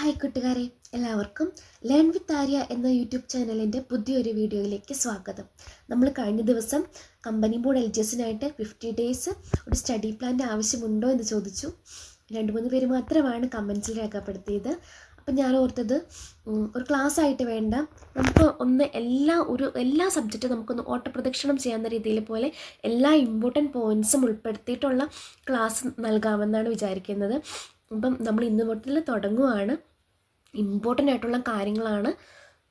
Hi കൂട്ടുകാരെ, എല്ലാവർക്കും learn with Arya എന്ന യൂട്യൂബ് ചാനലിൻ്റെ പുതിയൊരു വീഡിയോയിലേക്ക് സ്വാഗതം. നമ്മൾ കഴിഞ്ഞ ദിവസം കമ്പനി ബോർഡ് LGSനായിട്ട് 50 ഡേയ്സ് ഒരു സ്റ്റഡി പ്ലാൻ്റെ ആവശ്യമുണ്ടോ എന്ന് ചോദിച്ചു. 2-3 പേര് മാത്രമാണ് കമൻസിൽ രേഖപ്പെടുത്തിയത്. അപ്പം ഞാൻ ഓർത്തത് ഒരു ക്ലാസ് ആയിട്ട് വേണ്ട, നമുക്ക് എല്ലാ സബ്ജക്റ്റും നമുക്കൊന്ന് ഓട്ടപ്രദക്ഷിണം ചെയ്യാവുന്ന രീതിയിൽ പോലെ എല്ലാ ഇമ്പോർട്ടൻറ്റ് പോയിൻറ്റ്സും ഉൾപ്പെടുത്തിയിട്ടുള്ള ക്ലാസ് നൽകാമെന്നാണ് വിചാരിക്കുന്നത്. അപ്പം നമ്മൾ ഇന്ന് മുതൽ തുടങ്ങുകയാണ്. ഇമ്പോർട്ടൻ്റ് ആയിട്ടുള്ള കാര്യങ്ങളാണ്,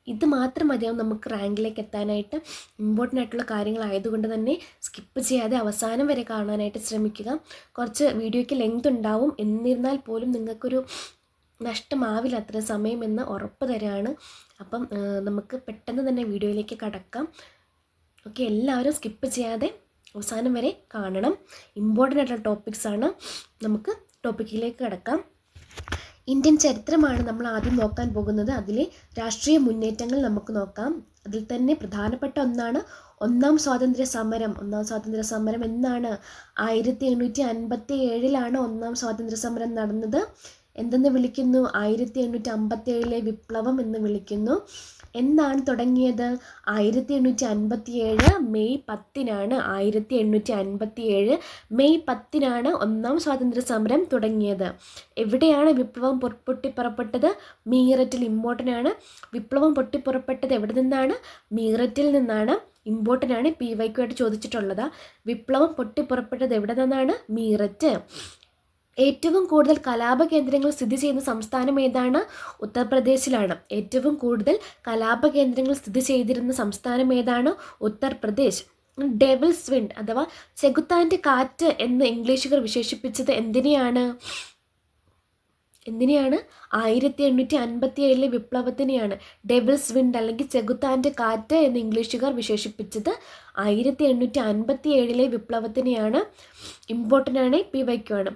ഇത് മാത്രം മതിയാവും നമുക്ക് റാങ്കിലേക്ക് എത്താനായിട്ട്. ഇമ്പോർട്ടൻ്റ് ആയിട്ടുള്ള കാര്യങ്ങളായതുകൊണ്ട് തന്നെ സ്കിപ്പ് ചെയ്യാതെ അവസാനം വരെ കാണാനായിട്ട് ശ്രമിക്കുക. കുറച്ച് വീഡിയോയ്ക്ക് ലെങ്ത് ഉണ്ടാവും, എന്നിരുന്നാൽ പോലും നിങ്ങൾക്കൊരു നഷ്ടമാവില്ല അത്ര സമയമെന്ന് ഉറപ്പ് തരാണ്. അപ്പം നമുക്ക് പെട്ടെന്ന് തന്നെ വീഡിയോയിലേക്ക് കടക്കാം. ഓക്കെ, എല്ലാവരും സ്കിപ്പ് ചെയ്യാതെ അവസാനം വരെ കാണണം. ഇമ്പോർട്ടൻ്റ് ആയിട്ടുള്ള ടോപ്പിക്സാണ്. നമുക്ക് ടോപ്പിക്കിലേക്ക് കടക്കാം. ഇന്ത്യൻ ചരിത്രമാണ് നമ്മൾ ആദ്യം നോക്കാൻ പോകുന്നത്. അതിലെ രാഷ്ട്രീയ മുന്നേറ്റങ്ങൾ നമുക്ക് നോക്കാം. അതിൽ തന്നെ പ്രധാനപ്പെട്ട ഒന്നാണ് ഒന്നാം സ്വാതന്ത്ര്യ സമരം. എന്നാണ്? 1857 ഒന്നാം സ്വാതന്ത്ര്യ സമരം നടന്നത്. എന്തെന്ന് വിളിക്കുന്നു? 1857 വിപ്ലവം എന്ന് വിളിക്കുന്നു. എന്നാണ് തുടങ്ങിയത്? 1857 മെയ് 10 1857 മെയ് 10 ഒന്നാം സ്വാതന്ത്ര്യ സമരം തുടങ്ങിയത്. എവിടെയാണ് വിപ്ലവം പൊട്ടിപ്പുറപ്പെട്ടത്? മീററ്റിൽ. ഇമ്പോർട്ടൻ്റ് ആണ്. വിപ്ലവം പൊട്ടിപ്പുറപ്പെട്ടത് എവിടെ നിന്നാണ്? മീററ്റിൽ നിന്നാണ്. ഇമ്പോർട്ടൻ്റ് ആണ്, PYQ ആയിട്ട് ചോദിച്ചിട്ടുള്ളതാ. വിപ്ലവം പൊട്ടിപ്പുറപ്പെട്ടത് എവിടെ നിന്നാണ്? മീററ്റ്. ഏറ്റവും കൂടുതൽ കലാപ കേന്ദ്രങ്ങൾ സ്ഥിതി ചെയ്യുന്ന സംസ്ഥാനം ഏതാണ്? ഉത്തർപ്രദേശിലാണ്. ഏറ്റവും കൂടുതൽ കലാപ കേന്ദ്രങ്ങൾ സ്ഥിതി ചെയ്തിരുന്ന സംസ്ഥാനം ഏതാണ്? ഉത്തർപ്രദേശ്. ഡെവിൾസ് വിൻഡ് അഥവാ ചെകുത്താൻ്റെ കാറ്റ് എന്ന് ഇംഗ്ലീഷുകാർ വിശേഷിപ്പിച്ചത് എന്തിനെയാണ്? 1857 വിപ്ലവത്തിനെയാണ്. ഡെവിൾസ് വിൻഡ് അല്ലെങ്കിൽ ചെകുത്താൻ്റെ കാറ്റ് എന്ന് ഇംഗ്ലീഷുകാർ വിശേഷിപ്പിച്ചത് 1857 വിപ്ലവത്തിനെയാണ്. ഇമ്പോർട്ടൻ്റ് ആണ്, PYQ ആണ്.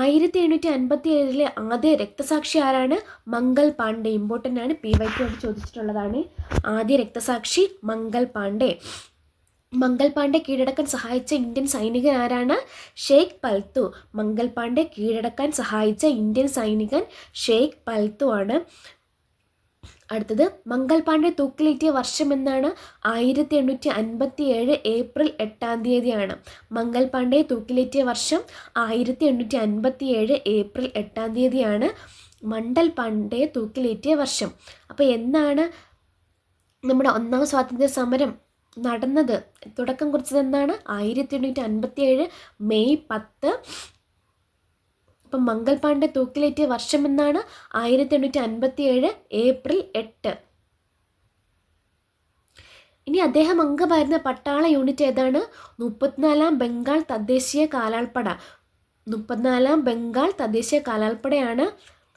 1857 ആദ്യ രക്തസാക്ഷി ആരാണ്? മംഗൾ പാണ്ഡെ. ഇമ്പോർട്ടൻ്റ് ആണ്, PYQ ആയിട്ട് ചോദിച്ചിട്ടുള്ളതാണ്. ആദ്യ രക്തസാക്ഷി മംഗൾ പാണ്ഡെ. മംഗൾ പാണ്ഡെ കീഴടക്കാൻ സഹായിച്ച ഇന്ത്യൻ സൈനികൻ ആരാണ്? ഷേഖ് പൽത്തു. മംഗൾ പാണ്ഡെ കീഴടക്കാൻ സഹായിച്ച ഇന്ത്യൻ സൈനികൻ ഷേഖ് പൽത്തു ആണ്. അടുത്തത്, മംഗൾ പാണ്ഡെ തൂക്കിലേറ്റിയ വർഷം എന്നാണ്? 1857 ഏപ്രിൽ 8 മംഗൾ പാണ്ഡെ തൂക്കിലേറ്റിയ വർഷം 1857 ഏപ്രിൽ 8 മണ്ഡൽ പാണ്ഡെ തൂക്കിലേറ്റിയ വർഷം. അപ്പോൾ എന്നാണ് നമ്മുടെ ഒന്നാം സ്വാതന്ത്ര്യ സമരം നടന്നത്? തുടക്കം കുറിച്ചത് എന്നാണ്? 1857 മെയ് 10. അപ്പം മംഗൾ പാണ്ഡെ തൂക്കിലേറ്റിയ വർഷം എന്നാണ്? 1857 ഏപ്രിൽ 8. ഇനി അദ്ദേഹം അംഗമായിരുന്ന പട്ടാള യൂണിറ്റ് ഏതാണ്? 34ാം ബംഗാൾ തദ്ദേശീയ കാലാൾപ്പട. 34ാം ബംഗാൾ തദ്ദേശീയ കാലാൾപ്പടയാണ്.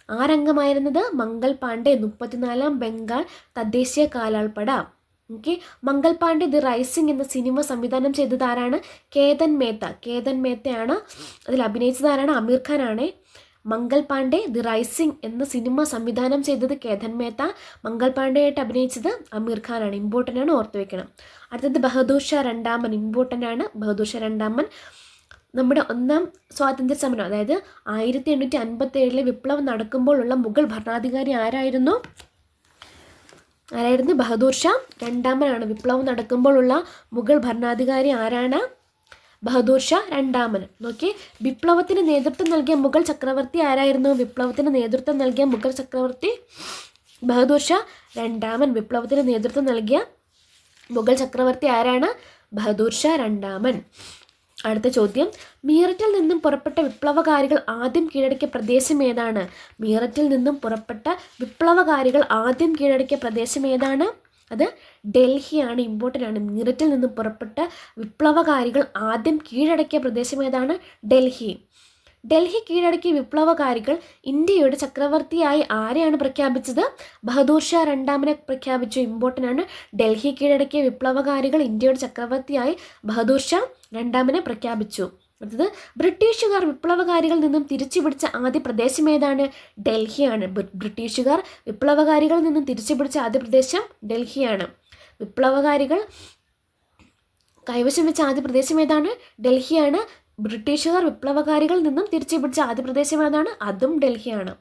ആരംഗമായിരുന്നത്? മംഗൾ പാണ്ഡെ. 34ാം ബംഗാൾ തദ്ദേശീയ കാലാൾപ്പട. Okay. Mangal Pandey the rising എന്ന സിനിമ സംവിധാനം ചെയ്തത് ആരാണ്? കേതൻ മേത്തയാണ്. അതിൽ അഭിനയിച്ചത് ആരാണ്? അമീർ ഖാൻ ആണ്. മംഗൾ പാണ്ഡെ ദി റൈസിംഗ് എന്ന സിനിമ സംവിധാനം ചെയ്തത് കേതൻ മേത്ത. മംഗൾ പാണ്ഡെയായിട്ട് അഭിനയിച്ചത് അമീർ ഖാൻ ആണ്. ഇമ്പോർട്ടൻ്റ് ആണ്, ഓർത്ത് വയ്ക്കണം. അടുത്തത് ബഹദൂർ ഷാ രണ്ടാമൻ. ഇമ്പോർട്ടൻ്റ് ആണ്, ബഹദൂർ ഷാ രണ്ടാമൻ. നമ്മുടെ ഒന്നാം സ്വാതന്ത്ര്യ സമരം, അതായത് 1857 വിപ്ലവം നടക്കുമ്പോഴുള്ള മുഗൾ ഭരണാധികാരി ആരായിരുന്നു? ബഹദൂർ ഷാ രണ്ടാമനാണ്. വിപ്ലവം നടക്കുമ്പോഴുള്ള മുഗൾ ഭരണാധികാരി ആരാണ്? ബഹദൂർ ഷാ രണ്ടാമൻ. നോക്കി, വിപ്ലവത്തിന് നേതൃത്വം നൽകിയ മുഗൾ ചക്രവർത്തി ആരായിരുന്നു? വിപ്ലവത്തിന് നേതൃത്വം നൽകിയ മുഗൾ ചക്രവർത്തി ബഹദൂർ ഷാ രണ്ടാമൻ. വിപ്ലവത്തിന് നേതൃത്വം നൽകിയ മുഗൾ ചക്രവർത്തി ആരാണ്? ബഹദൂർ ഷാ രണ്ടാമൻ. അടുത്ത ചോദ്യം, മീററ്റിൽ നിന്നും പുറപ്പെട്ട വിപ്ലവകാരികൾ ആദ്യം കീഴടക്കിയ പ്രദേശം ഏതാണ്? മീററ്റിൽ നിന്നും പുറപ്പെട്ട വിപ്ലവകാരികൾ ആദ്യം കീഴടക്കിയ പ്രദേശം ഏതാണ്? അത് ഡൽഹിയാണ്. ഇമ്പോർട്ടൻ്റ് ആണ്. മീററ്റിൽ നിന്നും പുറപ്പെട്ട വിപ്ലവകാരികൾ ആദ്യം കീഴടക്കിയ പ്രദേശം ഏതാണ്? ഡൽഹി. ഡൽഹി കീഴടക്കിയ വിപ്ലവകാരികൾ ഇന്ത്യയുടെ ചക്രവർത്തിയായി ആരെയാണ് പ്രഖ്യാപിച്ചത്? ബഹദൂർ ഷാ രണ്ടാമനെ പ്രഖ്യാപിച്ചു. ഇമ്പോർട്ടൻ്റ് ആണ്. ഡൽഹി കീഴടക്കിയ വിപ്ലവകാരികൾ ഇന്ത്യയുടെ ചക്രവർത്തിയായി ബഹദൂർ ഷാ രണ്ടാമനെ പ്രഖ്യാപിച്ചു. അടുത്തത്, ബ്രിട്ടീഷുകാർ വിപ്ലവകാരികളിൽ നിന്നും തിരിച്ചുപിടിച്ച ആദ്യ പ്രദേശം ഏതാണ്? ഡൽഹിയാണ്. ബ്രിട്ടീഷുകാർ വിപ്ലവകാരികളിൽ നിന്നും തിരിച്ചുപിടിച്ച ആദ്യ പ്രദേശം ഡൽഹിയാണ്. വിപ്ലവകാരികൾ കൈവശം വെച്ച ആദ്യ പ്രദേശം ഏതാണ്? ഡൽഹിയാണ്. ബ്രിട്ടീഷുകാർ വിപ്ലവകാരികളിൽ നിന്നും തിരിച്ചുപിടിച്ച ആദ്യ പ്രദേശം ഏതാണ്? അതും ഡൽഹിയാണ്.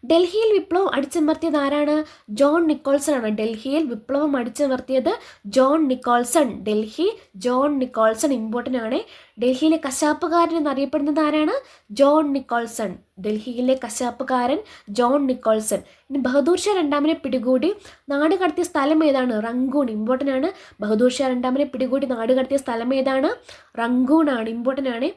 ഡൽഹിയിൽ വിപ്ലവം അടിച്ചമർത്തിയത് ആരാണ്? ജോൺ നിക്കോൾസൺ ആണ്. ഡൽഹിയിൽ വിപ്ലവം അടിച്ചമർത്തിയത് John Nicholson. Delhi John Nicholson important ആണ്. ഡൽഹിയിലെ കശാപ്പുകാരൻ എന്നറിയപ്പെടുന്നത് ആരാണ്? John Nicholson. ഡൽഹിയിലെ കശാപ്പുകാരൻ ജോൺ നിക്കോൾസൺ. ഇനി ബഹദൂർ ഷാ രണ്ടാമനെ പിടികൂടി നാട് കടത്തിയ സ്ഥലം ഏതാണ്? റങ്കൂൺ. ഇമ്പോർട്ടൻ്റ് ആണ്. ബഹദൂർ ഷാ രണ്ടാമനെ പിടികൂടി നാട് കടത്തിയ സ്ഥലം ഏതാണ്? റങ്കൂൺ ആണ്. ഇമ്പോർട്ടൻ്റ് ആണ്.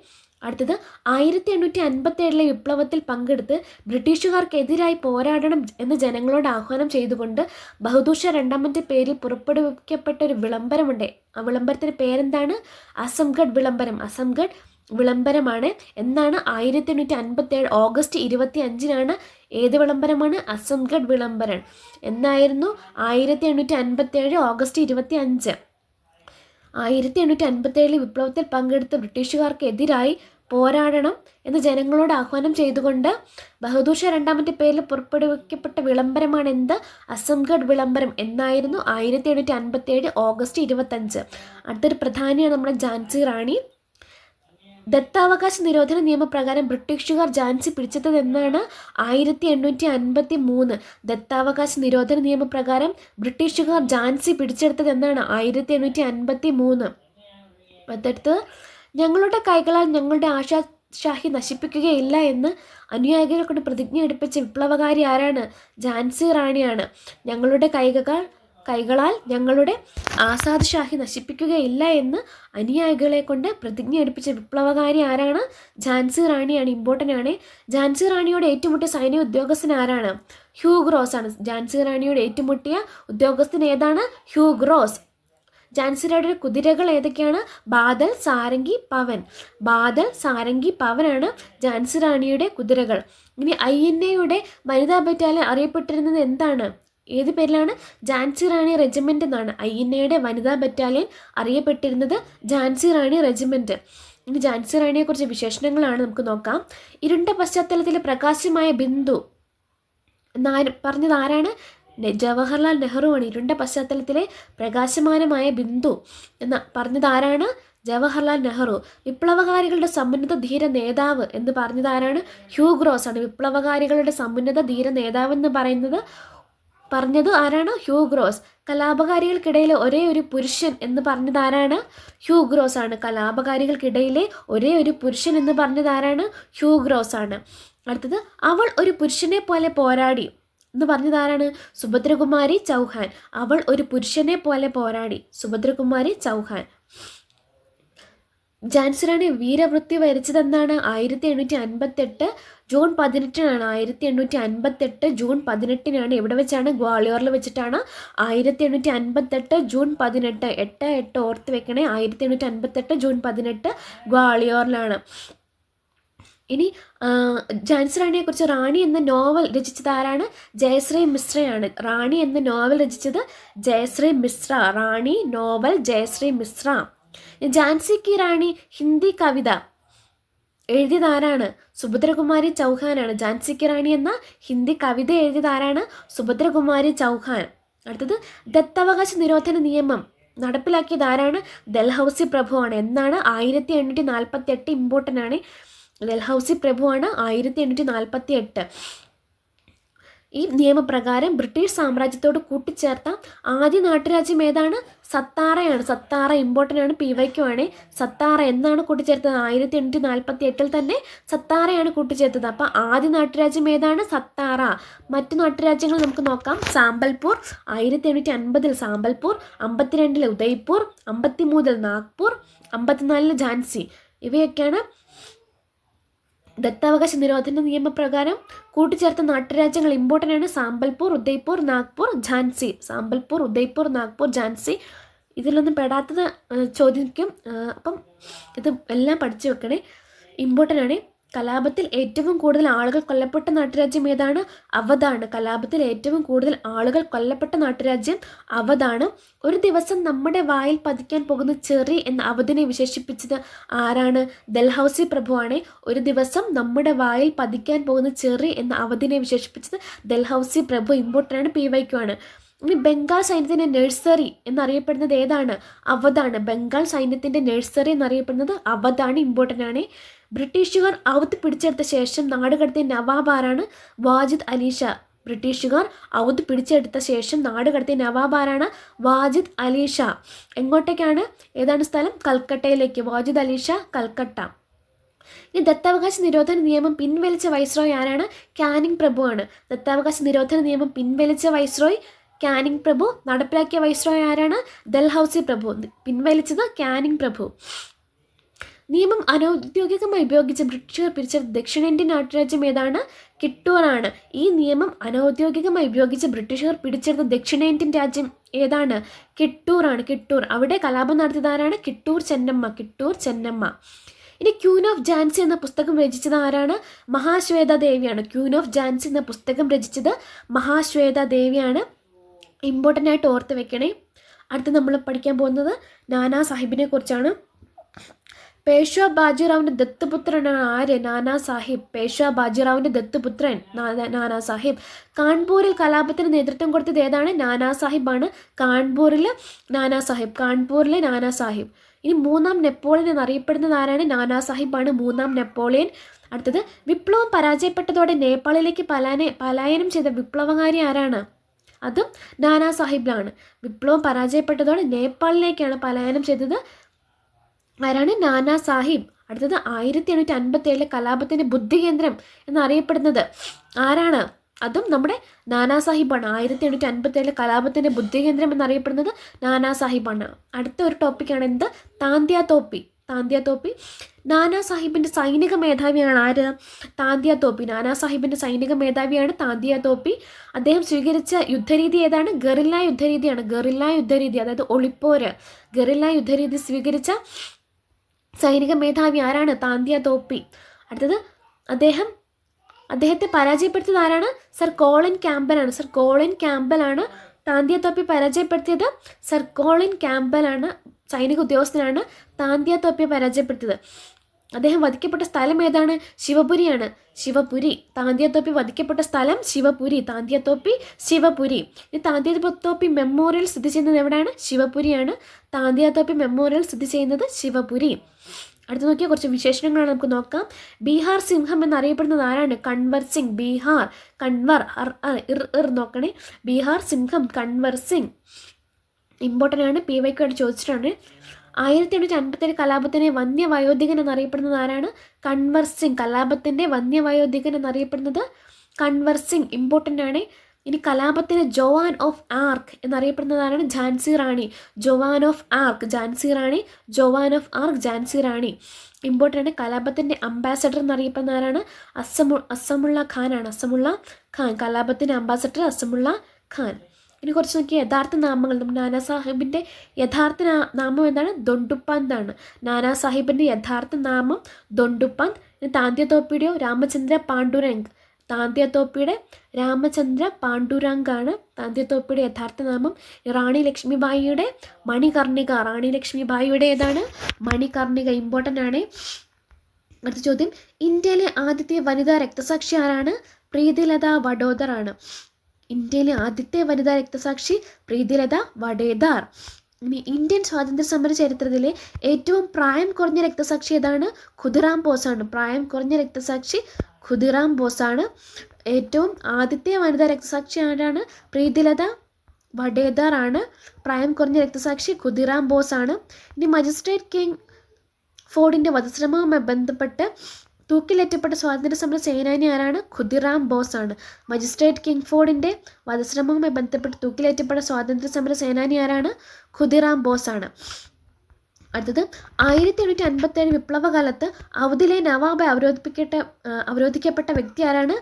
അടുത്തത് 1857 വിപ്ലവത്തിൽ പങ്കെടുത്ത് ബ്രിട്ടീഷുകാർക്കെതിരായി പോരാടണം എന്ന് ജനങ്ങളോട് ആഹ്വാനം ചെയ്തുകൊണ്ട് ബഹദൂർ ഷാ രണ്ടാമൻ്റെ പേരിൽ പുറപ്പെടുവിക്കപ്പെട്ട ഒരു വിളംബരമുണ്ട്. ആ വിളംബരത്തിൻ്റെ പേരെന്താണ്? അസംഗഡ് വിളംബരം. അസംഗഡ് വിളംബരമാണ്. എന്നാണ് 1857 ഓഗസ്റ്റ് 25-നാണ്. ഏത് വിളംബരമാണ്? അസംഗഡ് വിളംബരം. എന്നായിരുന്നു? 1857 ഓഗസ്റ്റ് 25. 1857 വിപ്ലവത്തിൽ പങ്കെടുത്ത് ബ്രിട്ടീഷുകാർക്കെതിരായി പോരാടണം എന്ന് ജനങ്ങളോട് ആഹ്വാനം ചെയ്തുകൊണ്ട് ബഹദൂർ ഷാ രണ്ടാമൻ്റെ പേരിൽ പുറപ്പെടുവിക്കപ്പെട്ട വിളംബരമാണ് എന്ത്? അസംഗഡ് വിളംബരം. എന്നായിരുന്നു? 1857 ഓഗസ്റ്റ് 25. അടുത്തൊരു പ്രധാനിയാണ് നമ്മുടെ ഝാൻസി റാണി. ദത്താവകാശ നിരോധന നിയമപ്രകാരം ബ്രിട്ടീഷുകാർ ഝാൻസി പിടിച്ചെടുത്തത് എന്നാണ്? 1853. ദത്താവകാശ നിരോധന നിയമപ്രകാരം ബ്രിട്ടീഷുകാർ ഝാൻസി പിടിച്ചെടുത്തത് എന്നാണ്? 1853. അടുത്തടുത്ത് ഞങ്ങളുടെ കൈകളാൽ ഞങ്ങളുടെ ആശാഷാഹി നശിപ്പിക്കുകയില്ല എന്ന് അനുയായികളെ കൊണ്ട് പ്രതിജ്ഞ എടുപ്പിച്ച വിപ്ലവകാരി ആരാണ്? ഝാൻസി റാണിയാണ്. ഞങ്ങളുടെ കൈകളാൽ ഞങ്ങളുടെ ആസാദ് ഷാഹി നശിപ്പിക്കുകയില്ല എന്ന് അനുയായികളെ കൊണ്ട് പ്രതിജ്ഞ എടുപ്പിച്ച വിപ്ലവകാരി ആരാണ്? ഝാൻസി റാണിയാണ്. ഇമ്പോർട്ടൻ്റ് ആണ്. ഝാൻസി റാണിയോട് ഏറ്റുമുട്ടിയ സൈനിക ഉദ്യോഗസ്ഥൻ ആരാണ്? ഹ്യൂഗ് റോസ് ആണ്. ഝാൻസി റാണിയോട് ഏറ്റുമുട്ടിയ ഉദ്യോഗസ്ഥൻ ഏതാണ്? ഹ്യൂഗ് റോസ്. ഝാൻസി റാണിയുടെ കുതിരകൾ ഏതൊക്കെയാണ്? ബാദൽ, സാരംഗി, പവൻ. ബാദൽ, സാരംഗി, പവനാണ് ഝാൻസി റാണിയുടെ കുതിരകൾ. ഇനി INA-യുടെ വനിതാ ബറ്റാലിയൻ അറിയപ്പെട്ടിരുന്നത് എന്താണ്? ഏത് പേരിലാണ്? ഝാൻസി റാണി റെജിമെൻ്റ് എന്നാണ് INA-യുടെ വനിതാ ബറ്റാലിയൻ അറിയപ്പെട്ടിരുന്നത്. ഝാൻസി റാണി റെജിമെൻറ്റ്. ഇനി ഝാൻസി റാണിയെക്കുറിച്ച് വിശേഷണങ്ങളാണ് നമുക്ക് നോക്കാം. ഇരുണ്ട പശ്ചാത്തലത്തിലെ പ്രകാശമായ ബിന്ദു പറഞ്ഞത് ആരാണ്? ജവഹർലാൽ നെഹ്റുവാണ്. ഇരുണ്ട പശ്ചാത്തലത്തിലെ പ്രകാശമാനമായ ബിന്ദു എന്ന് പറഞ്ഞത് ആരാണ്? ജവഹർലാൽ നെഹ്റു. വിപ്ലവകാരികളുടെ സമുന്നത ധീര നേതാവ് എന്ന് പറഞ്ഞത് ആരാണ്? ഹ്യൂഗ് റോസ് ആണ്. വിപ്ലവകാരികളുടെ സമുന്നത ധീര നേതാവ് എന്ന് പറഞ്ഞത് ആരാണ്? ഹ്യൂഗ് റോസ്. കലാപകാരികൾക്കിടയിലെ ഒരേ ഒരു പുരുഷൻ എന്ന് പറഞ്ഞത് ആരാണ്? ഹ്യൂഗ് റോസ് ആണ്. കലാപകാരികൾക്കിടയിലെ ഒരേ ഒരു പുരുഷൻ എന്ന് പറഞ്ഞത് ആരാണ്? ഹ്യൂഗ് റോസ് ആണ്. അടുത്തത് അവൾ ഒരു പുരുഷനെ പോലെ പോരാടി എന്ന് പറഞ്ഞത് ആരാണ്? സുഭദ്രകുമാരി ചൗഹാൻ. അവൾ ഒരു പുരുഷനെ പോലെ പോരാടി. സുഭദ്രകുമാരി ചൗഹാൻ. ഝാൻസി റാണി വീരവൃത്തി വരിച്ചതെന്നാണ്? 1858 ജൂൺ 18-നാണ്. 1858 ജൂൺ 18-നാണ്. എവിടെ വെച്ചാണ്? ഗ്വാളിയോറിൽ വെച്ചിട്ടാണ്. 1858 ജൂൺ 18. 8 ഓർത്ത് വെക്കണേ. 1858 ജൂൺ 18 ഗ്വാളിയോറിലാണ്. ഇനി ഝാൻസി റാണിയെക്കുറിച്ച് റാണി എന്ന നോവൽ രചിച്ചത് ആരാണ്? ജയശ്രീ മിശ്രയാണ്. റാണി എന്ന നോവൽ രചിച്ചത് ജയശ്രീ മിശ്ര. റാണി നോവൽ ജയശ്രീ മിശ്ര. ഝാൻസി കി റാണി ഹിന്ദി കവിത എഴുതിയത് ആരാണ്? സുഭദ്രകുമാരി ചൗഹാനാണ്. ഝാൻസി കി റാണി എന്ന ഹിന്ദി കവിത എഴുതിയത് ആരാണ്? സുഭദ്രകുമാരി ചൗഹാൻ. അടുത്തത് ദത്തവകാശ നിരോധന നിയമം നടപ്പിലാക്കിയത് ആരാണ്? ഡൽഹൌസി പ്രഭുവാണ്. എന്നാണ്? 1848. ഇമ്പോർട്ടൻ്റ് ആണ്. ഡൽഹൌസി പ്രഭുവാണ്. 1848. ഈ നിയമപ്രകാരം ബ്രിട്ടീഷ് സാമ്രാജ്യത്തോട് കൂട്ടിച്ചേർത്ത ആദ്യ നാട്ടുരാജ്യം ഏതാണ്? സത്താറയാണ്. സത്താറ ഇമ്പോർട്ടൻ്റ് ആണ്. PYQ ആണ്. സത്താറ എന്നാണ് കൂട്ടിച്ചേർത്തത്? 1848 തന്നെ സത്താറയാണ് കൂട്ടിച്ചേർത്തത്. അപ്പോൾ ആദ്യ നാട്ടുരാജ്യം ഏതാണ്? സത്താറ. മറ്റു നാട്ടുരാജ്യങ്ങൾ നമുക്ക് നോക്കാം. സാമ്പൽപൂർ 1850 സാമ്പൽപൂർ, 52 ഉദയ്പൂർ, 53 നാഗ്പൂർ, 54 ഝാൻസി. ഇവയൊക്കെയാണ് ദത്താവകാശ നിരോധന നിയമപ്രകാരം കൂട്ടിച്ചേർത്ത നാട്ടുരാജ്യങ്ങൾ. ഇമ്പോർട്ടൻ്റ് ആണ്. സാമ്പൽപൂർ, ഉദയ്പൂർ, നാഗ്പൂർ, ഝാൻസി. സാമ്പൽപൂർ, ഉദയ്പൂർ, നാഗ്പൂർ, ഝാൻസി. ഇതിലൊന്നും പെടാത്തത് ചോദിക്കും. അപ്പം ഇത് എല്ലാം പഠിച്ചു വെക്കണേ. ഇമ്പോർട്ടൻ്റ് ആണ്. കലാപത്തിൽ ഏറ്റവും കൂടുതൽ ആളുകൾ കൊല്ലപ്പെട്ട നാട്ടുരാജ്യം ഏതാണ്? അവധാണ്. കലാപത്തിൽ ഏറ്റവും കൂടുതൽ ആളുകൾ കൊല്ലപ്പെട്ട നാട്ടുരാജ്യം അവധാണ്. ഒരു ദിവസം നമ്മുടെ വായിൽ പതിക്കാൻ പോകുന്ന ചെറി എന്ന അവധിനെ വിശേഷിപ്പിച്ചത് ആരാണ്? ഡൽഹൌസി പ്രഭുവാണ്. ഒരു ദിവസം നമ്മുടെ വായിൽ പതിക്കാൻ പോകുന്ന ചെറി എന്ന അവധിനെ വിശേഷിപ്പിച്ചത് ഡൽഹൌസി പ്രഭു. ഇമ്പോർട്ടൻ്റ് ആണ്. PYQ ആണ്. ഇനി ബംഗാൾ സൈന്യത്തിൻ്റെ നഴ്സറി എന്നറിയപ്പെടുന്നത് ഏതാണ്? അവധാണ്. ബംഗാൾ സൈന്യത്തിൻ്റെ നഴ്സറി എന്നറിയപ്പെടുന്നത് അവധാണ്. ഇമ്പോർട്ടൻ്റ് ആണ്. ബ്രിട്ടീഷുകാർ അവധ് പിടിച്ചെടുത്ത ശേഷം നാടുകടത്തിയ നവാബ് ആരാണ്? വാജിദ് അലി ഷാ. ബ്രിട്ടീഷുകാർ അവധ് പിടിച്ചെടുത്ത ശേഷം നാടുകടത്തിയ നവാബ് ആരാണ്? വാജിദ് അലി ഷാ. എങ്ങോട്ടേക്കാണ്? ഏതാണ് സ്ഥലം? കൽക്കട്ടയിലേക്ക്. വാജിദ് അലി ഷാ, കൽക്കട്ട. ഇനി ദത്താവകാശ നിരോധന നിയമം പിൻവലിച്ച വൈസ്രോയ് ആരാണ്? കാനിങ് പ്രഭു ആണ്. ദത്താവകാശ നിരോധന നിയമം പിൻവലിച്ച വൈസ്രോയ് കാനിങ് പ്രഭു. നടപ്പിലാക്കിയ വൈസ്രോയ് ആരാണ്? ഡൽഹൌസി പ്രഭു. പിൻവലിച്ചത് കാനിങ് പ്രഭു. നിയമം അനൗദ്യോഗികമായി ഉപയോഗിച്ച് ബ്രിട്ടീഷുകാർ പിടിച്ചെടുത്ത ദക്ഷിണേന്ത്യൻ നാട്ടുരാജ്യം ഏതാണ്? കിട്ടൂർ ആണ്. ഈ നിയമം അനൗദ്യോഗികമായി ഉപയോഗിച്ച് ബ്രിട്ടീഷുകാർ പിടിച്ചെടുത്ത ദക്ഷിണേന്ത്യൻ രാജ്യം ഏതാണ്? കിട്ടൂർ ആണ്. കിട്ടൂർ. അവിടെ കലാപം നടത്തിയതാരാണ്? കിട്ടൂർ ചെന്നമ്മ. കിട്ടൂർ ചെന്നമ്മ. ഇനി ക്യൂൻ ഓഫ് ജാൻസി എന്ന പുസ്തകം രചിച്ചത് ആരാണ്? മഹാശ്വേത ദേവിയാണ്. ക്യൂൻ ഓഫ് ജാൻസി എന്ന പുസ്തകം രചിച്ചത് മഹാശ്വേത ദേവിയാണ്. ഇമ്പോർട്ടൻ്റ് ആയിട്ട് ഓർത്ത് വെക്കണേ. അടുത്ത് നമ്മൾ പഠിക്കാൻ പോകുന്നത് നാനാ സാഹിബിനെ കുറിച്ചാണ്. പേഷ്വാ ബാജിറാവിൻ്റെ ദത്തുപുത്രനാണ് ആര്? നാനാ സാഹിബ്. പേഷ്വാ ബാജിറാവിൻ്റെ ദത്തുപുത്രൻ നാനാ സാഹിബ്. കാൺപൂരിൽ കലാപത്തിന് നേതൃത്വം കൊടുത്തത് ഏതാണ്? നാനാ സാഹിബാണ്. കാൺപൂരിലെ നാനാ സാഹിബ്. കാൺപൂരിലെ നാനാ സാഹിബ്. ഇനി മൂന്നാം നെപ്പോളിയൻ എന്നറിയപ്പെടുന്നത് ആരാണ്? നാനാ സാഹിബാണ് മൂന്നാം നെപ്പോളിയൻ. അടുത്തത് വിപ്ലവം പരാജയപ്പെട്ടതോടെ നേപ്പാളിലേക്ക് പലായനം ചെയ്ത വിപ്ലവകാരി ആരാണ്? അതും നാനാ സാഹിബിലാണ്. വിപ്ലവം പരാജയപ്പെട്ടതോടെ നേപ്പാളിലേക്കാണ് പലായനം ചെയ്തത്. ആരാണ്? നാനാ സാഹിബ്. അടുത്തത് 1857 കലാപത്തിൻ്റെ ബുദ്ധികേന്ദ്രം എന്നറിയപ്പെടുന്നത് ആരാണ്? അതും നമ്മുടെ നാനാ സാഹിബാണ്. 1857 കലാപത്തിൻ്റെ ബുദ്ധികേന്ദ്രം എന്നറിയപ്പെടുന്നത് നാനാ സാഹിബാണ്. അടുത്ത ഒരു ടോപ്പിക്കാണ് എന്ത്? താന്ത്യ തോപ്പി. താന്ത്യ തോപ്പി. നാനാ സാഹിബിൻ്റെ സൈനിക മേധാവിയാണ് ആര്? താന്ത്യ തോപ്പി. നാനാ സാഹിബിൻ്റെ സൈനിക മേധാവിയാണ് താന്ത്യ തോപ്പി. അദ്ദേഹം സ്വീകരിച്ച യുദ്ധരീതി ഏതാണ്? ഗറില്ല യുദ്ധരീതിയാണ്. ഗറില്ല യുദ്ധരീതി, അതായത് ഒളിപ്പോര്. ഗറില്ല യുദ്ധരീതി സ്വീകരിച്ച സൈനിക മേധാവി ആരാണ്? താന്ത്യ തോപ്പി. അടുത്തത് അദ്ദേഹത്തെ പരാജയപ്പെടുത്തിയത് ആരാണ്? സർ കോളിൻ ക്യാമ്പലാണ്. സർ കോളിൻ ക്യാമ്പലാണ് താന്ത്യ തോപ്പി പരാജയപ്പെടുത്തിയത്. സർ കോളിൻ ക്യാമ്പലാണ്, സൈനിക ഉദ്യോഗസ്ഥനാണ് താന്ത്യ തോപ്പിയെ പരാജയപ്പെടുത്തിയത്. അദ്ദേഹം വധിക്കപ്പെട്ട സ്ഥലം ഏതാണ്? ശിവപുരിയാണ്. ശിവപുരി. താന്ത്യ തോപ്പി വധിക്കപ്പെട്ട സ്ഥലം ശിവപുരി. താന്ത്യ തോപ്പി ശിവപുരി. ഇനി താന്ത്യ തോപ്പി മെമ്മോറിയൽ സ്ഥിതി ചെയ്യുന്നത് എവിടെയാണ്? ശിവപുരിയാണ്. താന്ത്യ തോപ്പി മെമ്മോറിയൽ സ്ഥിതി ചെയ്യുന്നത് ശിവപുരി. അടുത്ത് നോക്കിയാൽ കുറച്ച് വിശേഷണങ്ങളാണ് നമുക്ക് നോക്കാം. ബീഹാർ സിംഹം എന്നറിയപ്പെടുന്നത് ആരാണ്? കൺവർ സിംഗ്. ബീഹാർ കൺവർ നോക്കണേ. ബീഹാർ സിംഹം കൺവർ സിംഗ്. ഇമ്പോർട്ടൻ്റ് ആണ്. PYQ ആയിട്ട് ചോദിച്ചിട്ടാണ്. 1857 കലാപത്തിൻ്റെ വന്യവയോധികൻ എന്നറിയപ്പെടുന്നത് ആരാണ്? കൺവർ സിംഗ്. കലാപത്തിൻ്റെ വന്യവയോധികൻ എന്നറിയപ്പെടുന്നത് കൺവർ സിംഗ്. ഇമ്പോർട്ടൻ്റ് ആണ്. ഇനി കലാപത്തിന് ജോവാൻ ഓഫ് ആർക്ക് എന്നറിയപ്പെടുന്നത് ആരാണ്? Jhansi Rani. Joan of Arc Jhansi Rani. Joan of Arc Jhansi Rani. Important ആണ്. കലാപത്തിൻ്റെ അംബാസഡർ എന്നറിയപ്പെടുന്ന ആരാണ്? അസമുള്ള ഖാനാണ്. അസമുള്ള ഖാൻ. കലാപത്തിൻ്റെ അംബാസഡർ അസമുള്ള ഖാൻ. ഇനി കുറച്ച് നോക്കിയ യഥാർത്ഥ നാമങ്ങൾ. നാനാ സാഹിബിൻ്റെ യഥാർത്ഥ നാമം എന്താണ്? ദൊണ്ടുപ്പന്ത് ആണ്. നാനാ സാഹിബിൻ്റെ യഥാർത്ഥ നാമം ദൊണ്ടുപ്പന്ത്. ഇനി താന്ത്യ തോപ്പിയുടെയോ? രാമചന്ദ്ര പാണ്ഡുരംഗ്. താന്ത്യ തോപ്പിയുടെ രാമചന്ദ്ര പാണ്ഡുരംഗ് ആണ് താന്ത്യ തോപ്പിയുടെ യഥാർത്ഥ നാമം. റാണി ലക്ഷ്മിബായിയുടെ മണികർണിക. റാണി ലക്ഷ്മിബായിയുടെ ഏതാണ്? മണികർണിക. ഇമ്പോർട്ടൻ്റ് ആണ്. അടുത്ത ചോദ്യം, ഇന്ത്യയിലെ ആദ്യത്തെ വനിതാ രക്തസാക്ഷി ആരാണ്? പ്രീതിലത വഡോദർ ആണ്. ഇന്ത്യയിലെ ആദ്യത്തെ വനിതാ രക്തസാക്ഷി പ്രീതിലത വഡേദാർ. ഇനി ഇന്ത്യൻ സ്വാതന്ത്ര്യ സമര ചരിത്രത്തിലെ ഏറ്റവും പ്രായം കുറഞ്ഞ രക്തസാക്ഷി ഏതാണ്? ഖുദിറാം ബോസാണ്. പ്രായം കുറഞ്ഞ രക്തസാക്ഷി ഖുദിറാം ബോസാണ്. ഏറ്റവും ആദ്യത്തെ വനിതാ രക്തസാക്ഷി ആരാണ്? പ്രീതിലത വഡേദാർ ആണ്. പ്രായം കുറഞ്ഞ രക്തസാക്ഷി ഖുദിറാം ബോസ് ആണ്. ഇനി മജിസ്ട്രേറ്റ് കിങ് ഫോർഡിൻ്റെ വധശ്രമവുമായി ബന്ധപ്പെട്ട് തൂക്കിലേറ്റപ്പെട്ട സ്വാതന്ത്ര്യ സമര സേനാനി ആരാണ്? ഖുദിറാം ബോസ് ആണ്. മജിസ്ട്രേറ്റ് കിങ് ഫോർഡിൻ്റെ വധശ്രമവുമായി ബന്ധപ്പെട്ട് തൂക്കിലേറ്റപ്പെട്ട സ്വാതന്ത്ര്യ സമര സേനാനി ആരാണ്? ഖുദിറാം ബോസ് ആണ്. അടുത്തത് 1857 വിപ്ലവകാലത്ത് അവധിലെ നവാബ് അവരോധിക്കപ്പെട്ട വ്യക്തി ആരാണ്?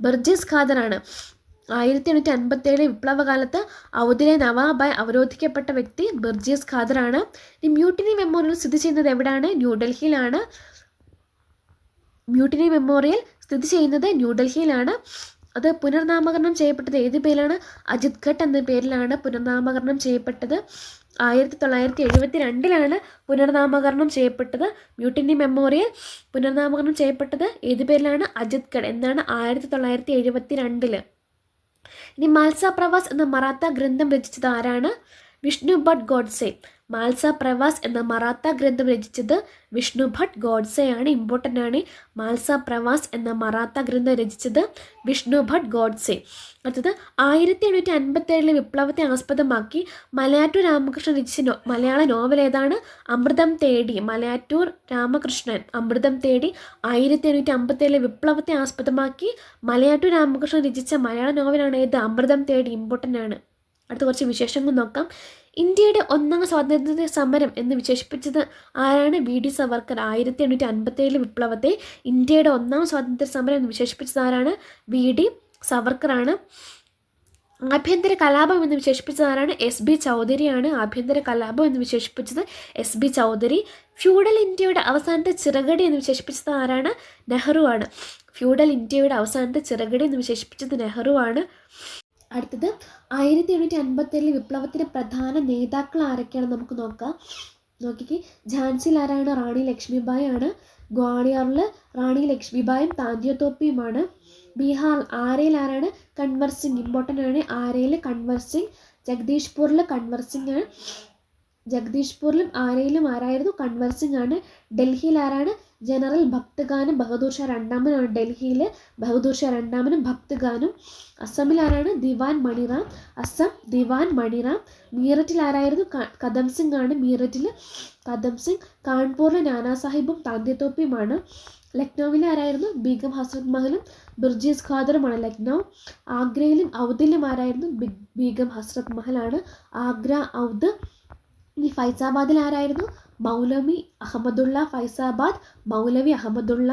ബർജീസ് ഖാദറാണ്. 1857 വിപ്ലവകാലത്ത് അവധിലെ നവാബായി അവരോധിക്കപ്പെട്ട വ്യക്തി ബർജീസ് ഖാദറാണ്. ഈ മ്യൂട്ടിനി മെമ്മോറിയൽ സ്ഥിതി ചെയ്യുന്നത് എവിടെയാണ്? ന്യൂഡൽഹിയിലാണ്. മ്യൂട്ടിനി മെമ്മോറിയൽ സ്ഥിതി ചെയ്യുന്നത് ന്യൂഡൽഹിയിലാണ്. അത് പുനർനാമകരണം ചെയ്യപ്പെട്ടത് ഏത് പേരിലാണ്? അജിത് ഘട്ട് എന്ന പേരിലാണ് പുനർനാമകരണം ചെയ്യപ്പെട്ടത്. 1972 പുനർനാമകരണം ചെയ്യപ്പെട്ടത്. മ്യൂട്ടിനി മെമ്മോറിയൽ പുനർനാമകരണം ചെയ്യപ്പെട്ടത് ഏത് പേരിലാണ്? അജിത് ഘട്ട് എന്നാണ് 1972. ഇനി മാൽസ പ്രവാസ് എന്ന മറാത്ത ഗ്രന്ഥം രചിച്ചത് ആരാണ്? വിഷ്ണു ഭട്ട് ഗോഡ്സെ. മാൽസ പ്രവാസ് എന്ന മറാത്ത ഗ്രന്ഥം രചിച്ചത് വിഷ്ണു ഭട്ട് ഗോഡ്സെയാണ്. ഇമ്പോർട്ടൻ്റ് ആണ്. മാൽസ പ്രവാസ് എന്ന മറാത്ത ഗ്രന്ഥം രചിച്ചത് വിഷ്ണു ഭട്ട് ഗോഡ്സെ. അടുത്തത് 1857 വിപ്ലവത്തെ ആസ്പദമാക്കി മലയാറ്റൂർ രാമകൃഷ്ണൻ രചിച്ച മലയാള നോവൽ ഏതാണ്? അമൃതം തേടി. മലയാറ്റൂർ രാമകൃഷ്ണൻ അമൃതം തേടി 1857 വിപ്ലവത്തെ ആസ്പദമാക്കി മലയാറ്റൂർ രാമകൃഷ്ണൻ രചിച്ച മലയാള നോവലാണ് ഏത്? അമൃതം തേടി. ഇമ്പോർട്ടൻ്റ് ആണ്. അടുത്ത കുറച്ച് വിശേഷങ്ങൾ നോക്കാം. ഇന്ത്യയുടെ ഒന്നാം സ്വാതന്ത്ര്യ സമരം എന്ന് വിശേഷിപ്പിച്ചത് ആരാണ്? V D Savarkar. 1857 വിപ്ലവത്തെ ഇന്ത്യയുടെ ഒന്നാം സ്വാതന്ത്ര്യ സമരം എന്ന് വിശേഷിപ്പിച്ചത് ആരാണ്? വി ഡി സവർക്കറാണ്. ആഭ്യന്തര കലാപം എന്ന് വിശേഷിപ്പിച്ചത് ആരാണ്? എസ് ബി ചൗധരിയാണ്. ആഭ്യന്തര കലാപം എന്ന് വിശേഷിപ്പിച്ചത് എസ് ബി ചൗധരി. ഫ്യൂഡൽ ഇന്ത്യയുടെ അവസാനത്തെ ചിറകടി എന്ന് വിശേഷിപ്പിച്ചത് ആരാണ്? നെഹ്റു ആണ്. ഫ്യൂഡൽ ഇന്ത്യയുടെ അവസാനത്തെ ചിറകടി എന്ന് വിശേഷിപ്പിച്ചത് നെഹ്റു ആണ്. അടുത്തത് 1857 വിപ്ലവത്തിൻ്റെ പ്രധാന നേതാക്കൾ ആരൊക്കെയാണെന്ന് നമുക്ക് നോക്കാം. നോക്കിക്കേ, ഝാൻസിയിൽ ആരാണ്? റാണി ലക്ഷ്മിബായി ആണ്. ഗ്വാളിയറിൽ റാണി ലക്ഷ്മിബായും താന്തിയ തോപ്പിയുമാണ്. ബീഹാർ ആരയിൽ ആരാണ്? കൻവർ സിംഗ്. ഇമ്പോർട്ടൻ്റ് ആണ്. ആരയിൽ കൻവർ സിംഗ്. ജഗദീഷ്പൂരിൽ കൻവർ സിംഗ് ആണ്. ജഗദീഷ്പൂരിലും ആരയിലും ആരായിരുന്നു? കൻവർ സിംഗ് ആണ്. ഡൽഹിയിൽ ആരാണ്? ജനറൽ ഭക്ത് ഖാനും ബഹദൂർ ഷാ രണ്ടാമനുമാണ്. ഡൽഹിയിൽ ബഹദൂർ ഷാ രണ്ടാമനും ഭക്ത് ഖാനും. അസമിൽ ആരാണ്? ദിവാൻ മണിറാം. അസം ദിവാൻ മണിറാം. മീററ്റിൽ ആരായിരുന്നു? കദം സിംഗ് ആണ്. മീററ്റിൽ കദം സിംഗ്. കാൺപൂരിലെ നാനാ സാഹിബും താന്തിയത്തോപ്പിയുമാണ്. ലക്നൌവിൽ ആരായിരുന്നു? ബീഗം ഹസ്രത് മഹലും ബിർജീസ് ഖാദറുമാണ്. ലക്നൗ. ആഗ്രയിലും ഔദിലും ആരായിരുന്നു? ബീഗം ഹസ്രത് മഹലാണ്. ആഗ്ര, ഔദ്. ഇനി ഫൈസാബാദിൽ ആരായിരുന്നു? മൗലവി അഹമ്മദുള്ള. ഫൈസാബാദ് മൗലവി അഹമ്മദുള്ള.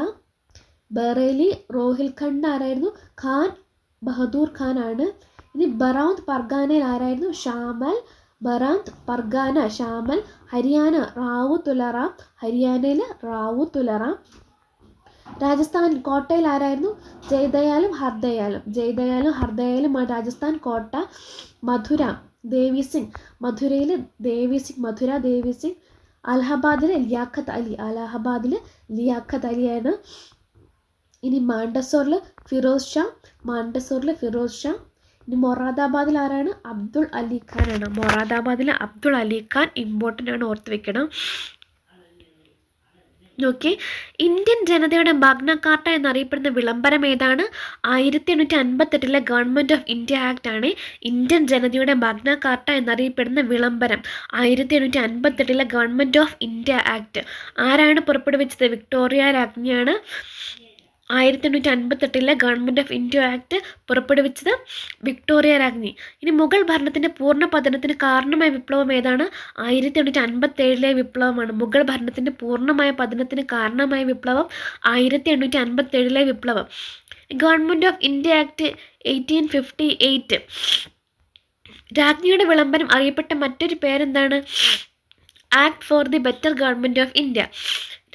ബറേലി റോഹിൽഖണ്ഡ് ആരായിരുന്നു? ഖാൻ ബഹദൂർ ഖാൻ ആണ്. ഇനി ബറൗന്ത് പർഗാനയിൽ ആരായിരുന്നു? ഷാമൽ. ബറൗന്ത് പർഗാന ഷാമൽ. ഹരിയാന റാവു തുലറാം. ഹരിയാനയിൽ റാവു തുലറാം. രാജസ്ഥാൻ കോട്ടയിൽ ആരായിരുന്നു? ജയ്ദയാലും ഹർദയാലും. ജയ്ദയാലും ഹർദയാലും രാജസ്ഥാൻ കോട്ട. മധുര ദേവി സിംഗ്. മധുരയിൽ ദേവി സിംഗ്. മധുര ദേവി സിംഗ്. അലഹബാദിൽ ലിയാഖത്ത് അലി. അലഹബാദിൽ ലിയാഖത്ത് അലിയാണ്. ഇനി മാണ്ടസോറിൽ ഫിറോസ് ഷാ. മാണ്ടസോറിൽ ഫിറോസ് ഷാ. ഇനി മൊറാദാബാദിൽ ആരാണ്? അബ്ദുൾ അലി ഖാൻ ആണ്. മൊറാദാബാദിൽ അബ്ദുൾ അലി ഖാൻ. ഇമ്പോർട്ടൻ്റ് ആണ്, ഓർത്ത് വെക്കണം. നോക്കി, ഇന്ത്യൻ ജനതയുടെ മാഗ്ന കാർട്ട എന്നറിയപ്പെടുന്ന വിളംബരം ഏതാണ്? 1858 ഗവൺമെൻറ് ഓഫ് ഇന്ത്യ ആക്ട് ആണ് ഇന്ത്യൻ ജനതയുടെ മാഗ്ന കാർട്ട എന്നറിയപ്പെടുന്ന വിളംബരം. 1858 ഗവൺമെൻറ് ഓഫ് ഇന്ത്യ ആക്ട് ആരാണ് പുറപ്പെടുവിച്ചത്? വിക്ടോറിയ രാജ്ഞിയാണ്. 1858 ഗവൺമെൻറ് ഓഫ് ഇന്ത്യ ആക്ട് പുറപ്പെടുവിച്ചത് വിക്ടോറിയ രാജ്ഞി. ഇനി മുഗൾ ഭരണത്തിൻ്റെ പൂർണ്ണ പതനത്തിന് കാരണമായ വിപ്ലവം ഏതാണ്? 1857 വിപ്ലവമാണ്. മുഗൾ ഭരണത്തിൻ്റെ പൂർണ്ണമായ പതനത്തിന് കാരണമായ വിപ്ലവം 1857 വിപ്ലവം. Government of India act 1858. രാജ്ഞിയുടെ വിളംബരം അറിയപ്പെട്ട മറ്റൊരു പേരെന്താണ്? Act for the better government of India.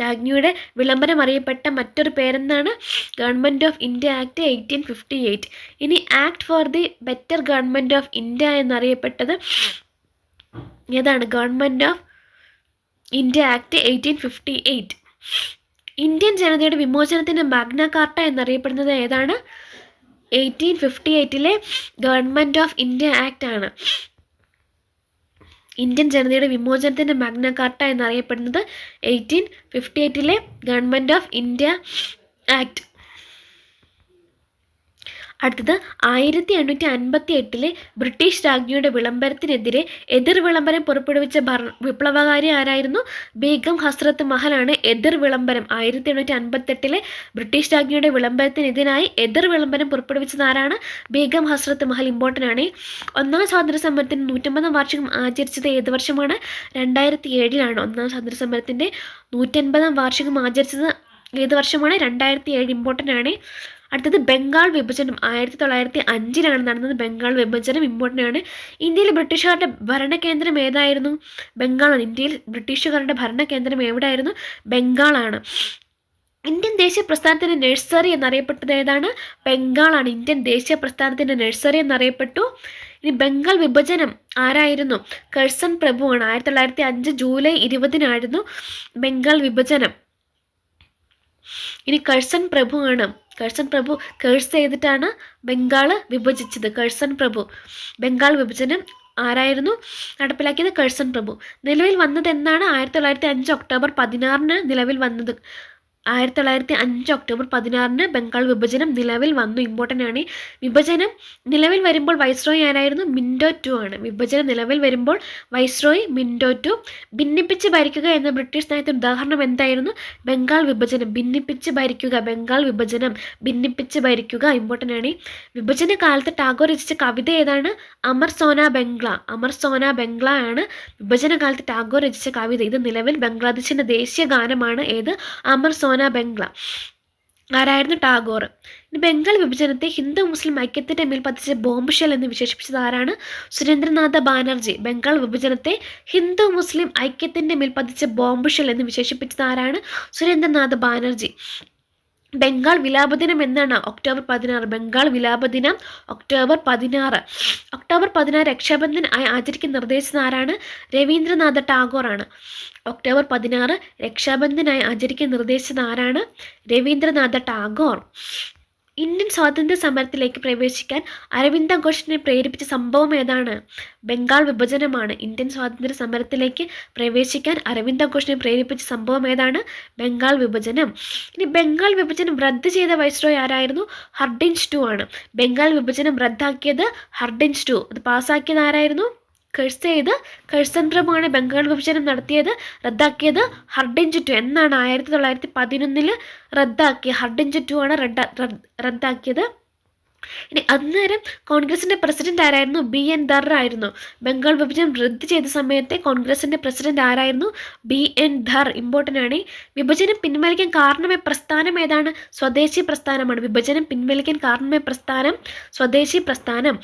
രാജ്ഞിയുടെ വിളംബരം അറിയപ്പെട്ട മറ്റൊരു പേരെന്താണ്? Government of India act 1858. ഇനി act for the better government of India എന്നറിയപ്പെട്ടത് ഏതാണ്? Government of India act 1858. Indian ജനതയുടെ വിമോചനത്തിൻ്റെ മാഗ്ന കാർട്ട എന്നറിയപ്പെടുന്നത് ഏതാണ്? 1858 ഗവൺമെൻറ് ഓഫ് ഇന്ത്യ ആക്ട് ആണ്. ഇന്ത്യൻ ജനതയുടെ വിമോചനത്തിൻ്റെ മാഗ്ന കാർട്ട എന്നറിയപ്പെടുന്നത് 1858 ഗവൺമെൻറ് ഓഫ് ഇന്ത്യ ആക്ട്. അടുത്തത് 1858 ബ്രിട്ടീഷ് രാജ്ഞിയുടെ വിളംബരത്തിനെതിരെ എതിർ വിളംബരം പുറപ്പെടുവിച്ച വിപ്ലവകാരി ആരായിരുന്നു? ബീഗം ഹസ്രത്ത് മഹലാണ്. എതിർ വിളംബരം 1858 ബ്രിട്ടീഷ് രാജ്ഞിയുടെ വിളംബരത്തിനെതിരായി എതിർ വിളംബരം പുറപ്പെടുവിച്ചത് ആരാണ്? ബീഗം ഹസ്രത്ത് മഹൽ. ഇമ്പോർട്ടൻ്റ് ആണ്. ഒന്നാം സ്വാതന്ത്ര്യ സമരത്തിന് 150 വാർഷികം ആചരിച്ചത് ഏത് വർഷമാണ്? 2007 ഒന്നാം സ്വാതന്ത്ര്യ സമരത്തിൻ്റെ 150 വാർഷികം ആചരിച്ചത് ഏത് വർഷമാണ്? 2007. ഇമ്പോർട്ടൻ്റ് ആണ്. അടുത്തത് ബംഗാൾ വിഭജനം 1905 നടന്നത്. ബംഗാൾ വിഭജനം ഇമ്പോർട്ടൻ്റ് ആണ്. ഇന്ത്യയിൽ ബ്രിട്ടീഷുകാരുടെ ഭരണകേന്ദ്രം ഏതായിരുന്നു? ബംഗാളാണ്. ഇന്ത്യയിൽ ബ്രിട്ടീഷുകാരുടെ ഭരണകേന്ദ്രം എവിടെയായിരുന്നു? ബംഗാളാണ്. ഇന്ത്യൻ ദേശീയ പ്രസ്ഥാനത്തിൻ്റെ നഴ്സറി എന്നറിയപ്പെട്ടത് ഏതാണ്? ബംഗാളാണ്. ഇന്ത്യൻ ദേശീയ പ്രസ്ഥാനത്തിൻ്റെ നഴ്സറി എന്നറിയപ്പെട്ടു. ഇനി ബംഗാൾ വിഭജനം ആരായിരുന്നു? കഴ്സൺ പ്രഭുവാണ്. 1905 ജൂലൈ 20 ബംഗാൾ വിഭജനം. ഇനി കഴ്സൺ പ്രഭു ആണ്. കഴ്സൺ പ്രഭു കേഴ്സ് ചെയ്തിട്ടാണ് ബംഗാൾ വിഭജിച്ചത്. കഴ്സൺ പ്രഭു. ബംഗാൾ വിഭജനം ആരായിരുന്നു നടപ്പിലാക്കിയത്? കഴ്സൺ പ്രഭു. നിലവിൽ വന്നത് എന്നാണ്? 1905 ഒക്ടോബർ 16 നിലവിൽ വന്നത്. 1905 ഒക്ടോബർ 16 ബംഗാൾ വിഭജനം നിലവിൽ വന്നു. ഇമ്പോർട്ടൻ്റ് ആണ്. വിഭജനം നിലവിൽ വരുമ്പോൾ വൈസ്രോയി ആരായിരുന്നു? മിൻറ്റോ ടു ആണ്. വിഭജനം നിലവിൽ വരുമ്പോൾ വൈസ്രോയി മിൻറ്റോ ടു. ഭിന്നിപ്പിച്ച് ഭരിക്കുക എന്ന ബ്രിട്ടീഷ് നയത്തിന് ഉദാഹരണം എന്തായിരുന്നു? ബംഗാൾ വിഭജനം. ഭിന്നിപ്പിച്ച് ഭരിക്കുക, ബംഗാൾ വിഭജനം, ഭിന്നിപ്പിച്ച് ഭരിക്കുക. ഇമ്പോർട്ടൻ്റ് ആണ്. വിഭജന കാലത്ത് ടാഗോർ രചിച്ച കവിത ഏതാണ്? അമർ സോന ബംഗ്ല. അമർ സോന ബംഗ്ല ആണ് വിഭജന കാലത്ത് ടാഗോർ രചിച്ച കവിത. ഇത് നിലവിൽ ബംഗ്ലാദേശിൻ്റെ ദേശീയ ഗാനമാണ്. ഏത്? അമർ സോന ബംഗ്ല. ആരായിരുന്നു? ടാഗോർ. ഇനി ബംഗാൾ വിഭജനത്തെ ഹിന്ദു മുസ്ലിം ഐക്യത്തിൻ്റെ മേൽ പതിച്ച ബോംബ് ഷെൽ എന്ന് വിശേഷിപ്പിച്ചത് ആരാണ്? സുരേന്ദ്രനാഥ ബാനർജി. ബംഗാൾ വിഭജനത്തെ ഹിന്ദു മുസ്ലിം ഐക്യത്തിൻ്റെ മേൽ പതിച്ച ബോംബ് ഷെൽ എന്ന് വിശേഷിപ്പിച്ചത് ആരാണ്? സുരേന്ദ്രനാഥ ബാനർജി. ബംഗാൾ വിലാപദിനം എന്നാണ്? ഒക്ടോബർ 16. ബംഗാൾ വിലാപദിനം ഒക്ടോബർ 16. ഒക്ടോബർ 16 രക്ഷാബന്ധൻ ആയി ആചരിക്കാൻ നിർദ്ദേശിച്ചത് ആരാണ്? രവീന്ദ്രനാഥ ടാഗോർ ആണ്. ഒക്ടോബർ 16 രക്ഷാബന്ധനായി ആചരിക്കാൻ നിർദ്ദേശിച്ചത് ആരാണ്? രവീന്ദ്രനാഥ ടാഗോർ. ഇന്ത്യൻ സ്വാതന്ത്ര്യ സമരത്തിലേക്ക് പ്രവേശിക്കാൻ അരവിന്ദ ഘോഷിനെ പ്രേരിപ്പിച്ച സംഭവം ഏതാണ്? ബംഗാൾ വിഭജനമാണ്. ഇന്ത്യൻ സ്വാതന്ത്ര്യ സമരത്തിലേക്ക് പ്രവേശിക്കാൻ അരവിന്ദ ഘോഷിനെ പ്രേരിപ്പിച്ച സംഭവം ഏതാണ്? ബംഗാൾ വിഭജനം. ഇനി ബംഗാൾ വിഭജനം റദ്ദ് ചെയ്ത വൈസ്രോയി ആരായിരുന്നു? ഹർഡിഞ്ച് ടു ആണ്. ബംഗാൾ വിഭജനം റദ്ദാക്കിയത് ഹർഡിഞ്ച് ടു. അത് പാസ്സാക്കിയത് ആരായിരുന്നു? കഴ്സൺ പ്രഭുവാണ് ബംഗാൾ വിഭജനം നടത്തിയത്. റദ്ദാക്കിയത് ഹർഡിഞ്ച് ടു. എന്നാണ്? 1911 റദ്ദാക്കിയ ഹർഡിഞ്ച് ടു ആണ് റദ്ദാക്കിയത്. ഇനി അന്നേരം കോൺഗ്രസിൻ്റെ പ്രസിഡന്റ് ആരായിരുന്നു? BN ധർ ആയിരുന്നു. ബംഗാൾ വിഭജനം റദ്ദ് ചെയ്ത സമയത്തെ കോൺഗ്രസിൻ്റെ പ്രസിഡന്റ് ആരായിരുന്നു? BN ധർ. ഇമ്പോർട്ടൻ്റ് ആണ്. വിഭജനം പിൻവലിക്കാൻ കാരണമായ പ്രസ്ഥാനം ഏതാണ്? സ്വദേശി പ്രസ്ഥാനമാണ്. വിഭജനം പിൻവലിക്കാൻ കാരണമായ പ്രസ്ഥാനം സ്വദേശി പ്രസ്ഥാനം.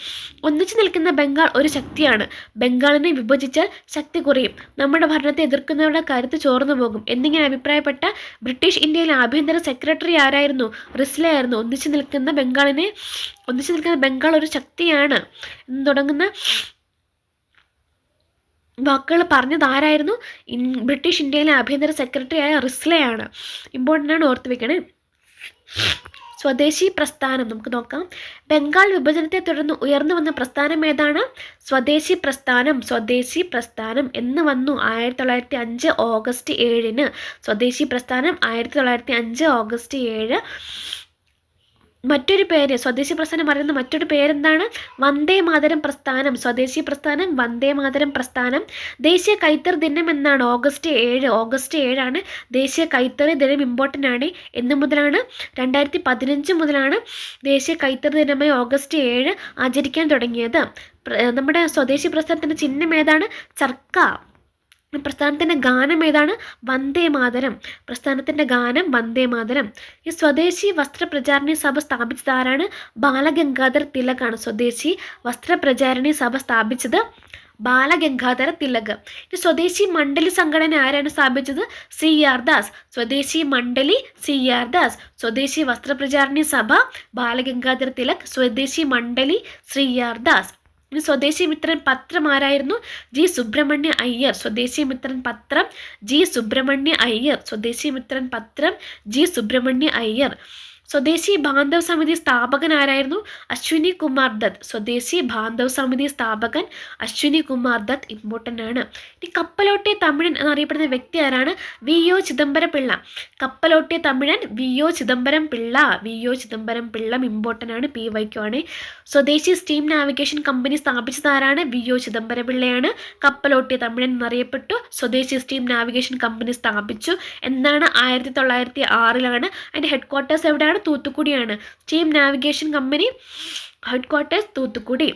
ഒന്നിച്ചു നിൽക്കുന്ന ബംഗാൾ ഒരു ശക്തിയാണ്. ബംഗാളിനെ വിഭജിച്ചാൽ ശക്തി കുറയും. നമ്മുടെ ഭരണത്തെ എതിർക്കുന്നവരുടെ കരുത്ത് ചോർന്നു പോകും എന്നിങ്ങനെ അഭിപ്രായപ്പെട്ട ബ്രിട്ടീഷ് ഇന്ത്യയിലെ ആഭ്യന്തര സെക്രട്ടറി ആരായിരുന്നു? റിസ്ലെ ആയിരുന്നു. ഒന്നിച്ചു നിൽക്കുന്ന ബംഗാൾ ഒരു ശക്തിയാണ് എന്ന് തുടങ്ങുന്ന വാക്കുകൾ പറഞ്ഞത് ആരായിരുന്നു? ബ്രിട്ടീഷ് ഇന്ത്യയിലെ ആഭ്യന്തര സെക്രട്ടറി ആയ റിസ്ലെ ആണ്. ഇമ്പോർട്ടൻ്റ് ആണ്, ഓർത്ത് വെക്കണേ. സ്വദേശി പ്രസ്ഥാനം നമുക്ക് നോക്കാം. ബംഗാൾ വിഭജനത്തെ തുടർന്ന് ഉയർന്നു വന്ന പ്രസ്ഥാനം ഏതാണ്? സ്വദേശി പ്രസ്ഥാനം എന്ന് വന്നു 1905 ഓഗസ്റ്റ് 7. സ്വദേശി പ്രസ്ഥാനം 1905 ഓഗസ്റ്റ് 7. മറ്റൊരു പേര് സ്വദേശി പ്രസ്ഥാനം പറയുന്ന മറ്റൊരു പേരെന്താണ്? വന്ദേ മാതരം പ്രസ്ഥാനം. സ്വദേശി പ്രസ്ഥാനം, വന്ദേ മാതരം പ്രസ്ഥാനം. ദേശീയ കൈത്തറി ദിനം എന്നാണ്? ഓഗസ്റ്റ് 7 ആണ് ദേശീയ കൈത്തറി ദിനം. ഇമ്പോർട്ടൻ്റ് ആണ്. എന്ന് മുതലാണ്? 2015 മുതലാണ് ദേശീയ കൈത്തറി ദിനമായി ഓഗസ്റ്റ് 7 ആചരിക്കാൻ തുടങ്ങിയത്. നമ്മുടെ സ്വദേശി പ്രസ്ഥാനത്തിൻ്റെ ചിഹ്നം ഏതാണ്? ചർക്ക. പ്രസ്ഥാനത്തിൻ്റെ ഗാനം ഏതാണ്? വന്ദേ മാതരം. പ്രസ്ഥാനത്തിൻ്റെ ഗാനം വന്ദേ മാതരം. ഈ സ്വദേശി വസ്ത്ര പ്രചാരണി സഭ സ്ഥാപിച്ചത് ആരാണ്? ബാലഗംഗാധര തിലകാണ്. സ്വദേശി വസ്ത്ര പ്രചാരണി സഭ സ്ഥാപിച്ചത് ബാലഗംഗാധര തിലക്. ഈ സ്വദേശി മണ്ഡലി സംഘടന ആരാണ് സ്ഥാപിച്ചത്? CR ദാസ്. സ്വദേശി മണ്ഡലി CR ദാസ്. സ്വദേശി വസ്ത്ര പ്രചാരണി സഭ ബാലഗംഗാധര തിലക്. സ്വദേശി മണ്ഡലി CR ദാസ്. ഇനി സ്വദേശി മിത്രൻ പത്രം ആരായിരുന്നു? G. സുബ്രഹ്മണ്യ അയ്യർ. സ്വദേശി മിത്രൻ പത്രം G. സുബ്രഹ്മണ്യ അയ്യർ. സ്വദേശി മിത്രൻ പത്രം G. സുബ്രഹ്മണ്യ അയ്യർ. സ്വദേശി ബാന്ധവ് സമിതി സ്ഥാപകൻ ആരായിരുന്നു? അശ്വിനി കുമാർ ദത്ത്. സ്വദേശി ബാന്ധവ് സമിതി സ്ഥാപകൻ അശ്വിനി കുമാർ ദത്ത്. ഇമ്പോർട്ടൻ്റ് ആണ്. ഇനി കപ്പലോട്ടിയ തമിഴൻ എന്നറിയപ്പെടുന്ന വ്യക്തി ആരാണ്? VO ചിദംബരം പിള്ള. കപ്പലോട്ടിയ തമിഴൻ VO ചിദംബരം പിള്ള. ഇമ്പോർട്ടൻ്റ് ആണ്. PYQ ആണ്. സ്വദേശി സ്റ്റീം നാവിഗേഷൻ കമ്പനി സ്ഥാപിച്ചത് ആരാണ്? VO ചിദംബരം പിള്ളയാണ്. കപ്പലോട്ടിയ തമിഴൻ എന്നറിയപ്പെട്ടു. സ്വദേശി സ്റ്റീം നാവിഗേഷൻ കമ്പനി സ്ഥാപിച്ചു. എന്നാണ്? 1906. അതിൻ്റെ ഹെഡ് ക്വാർട്ടേഴ്സ് എവിടെയാണ്? തൂത്തുക്കുടിയാണ്. Steam navigation company head quarters Thoothukudi.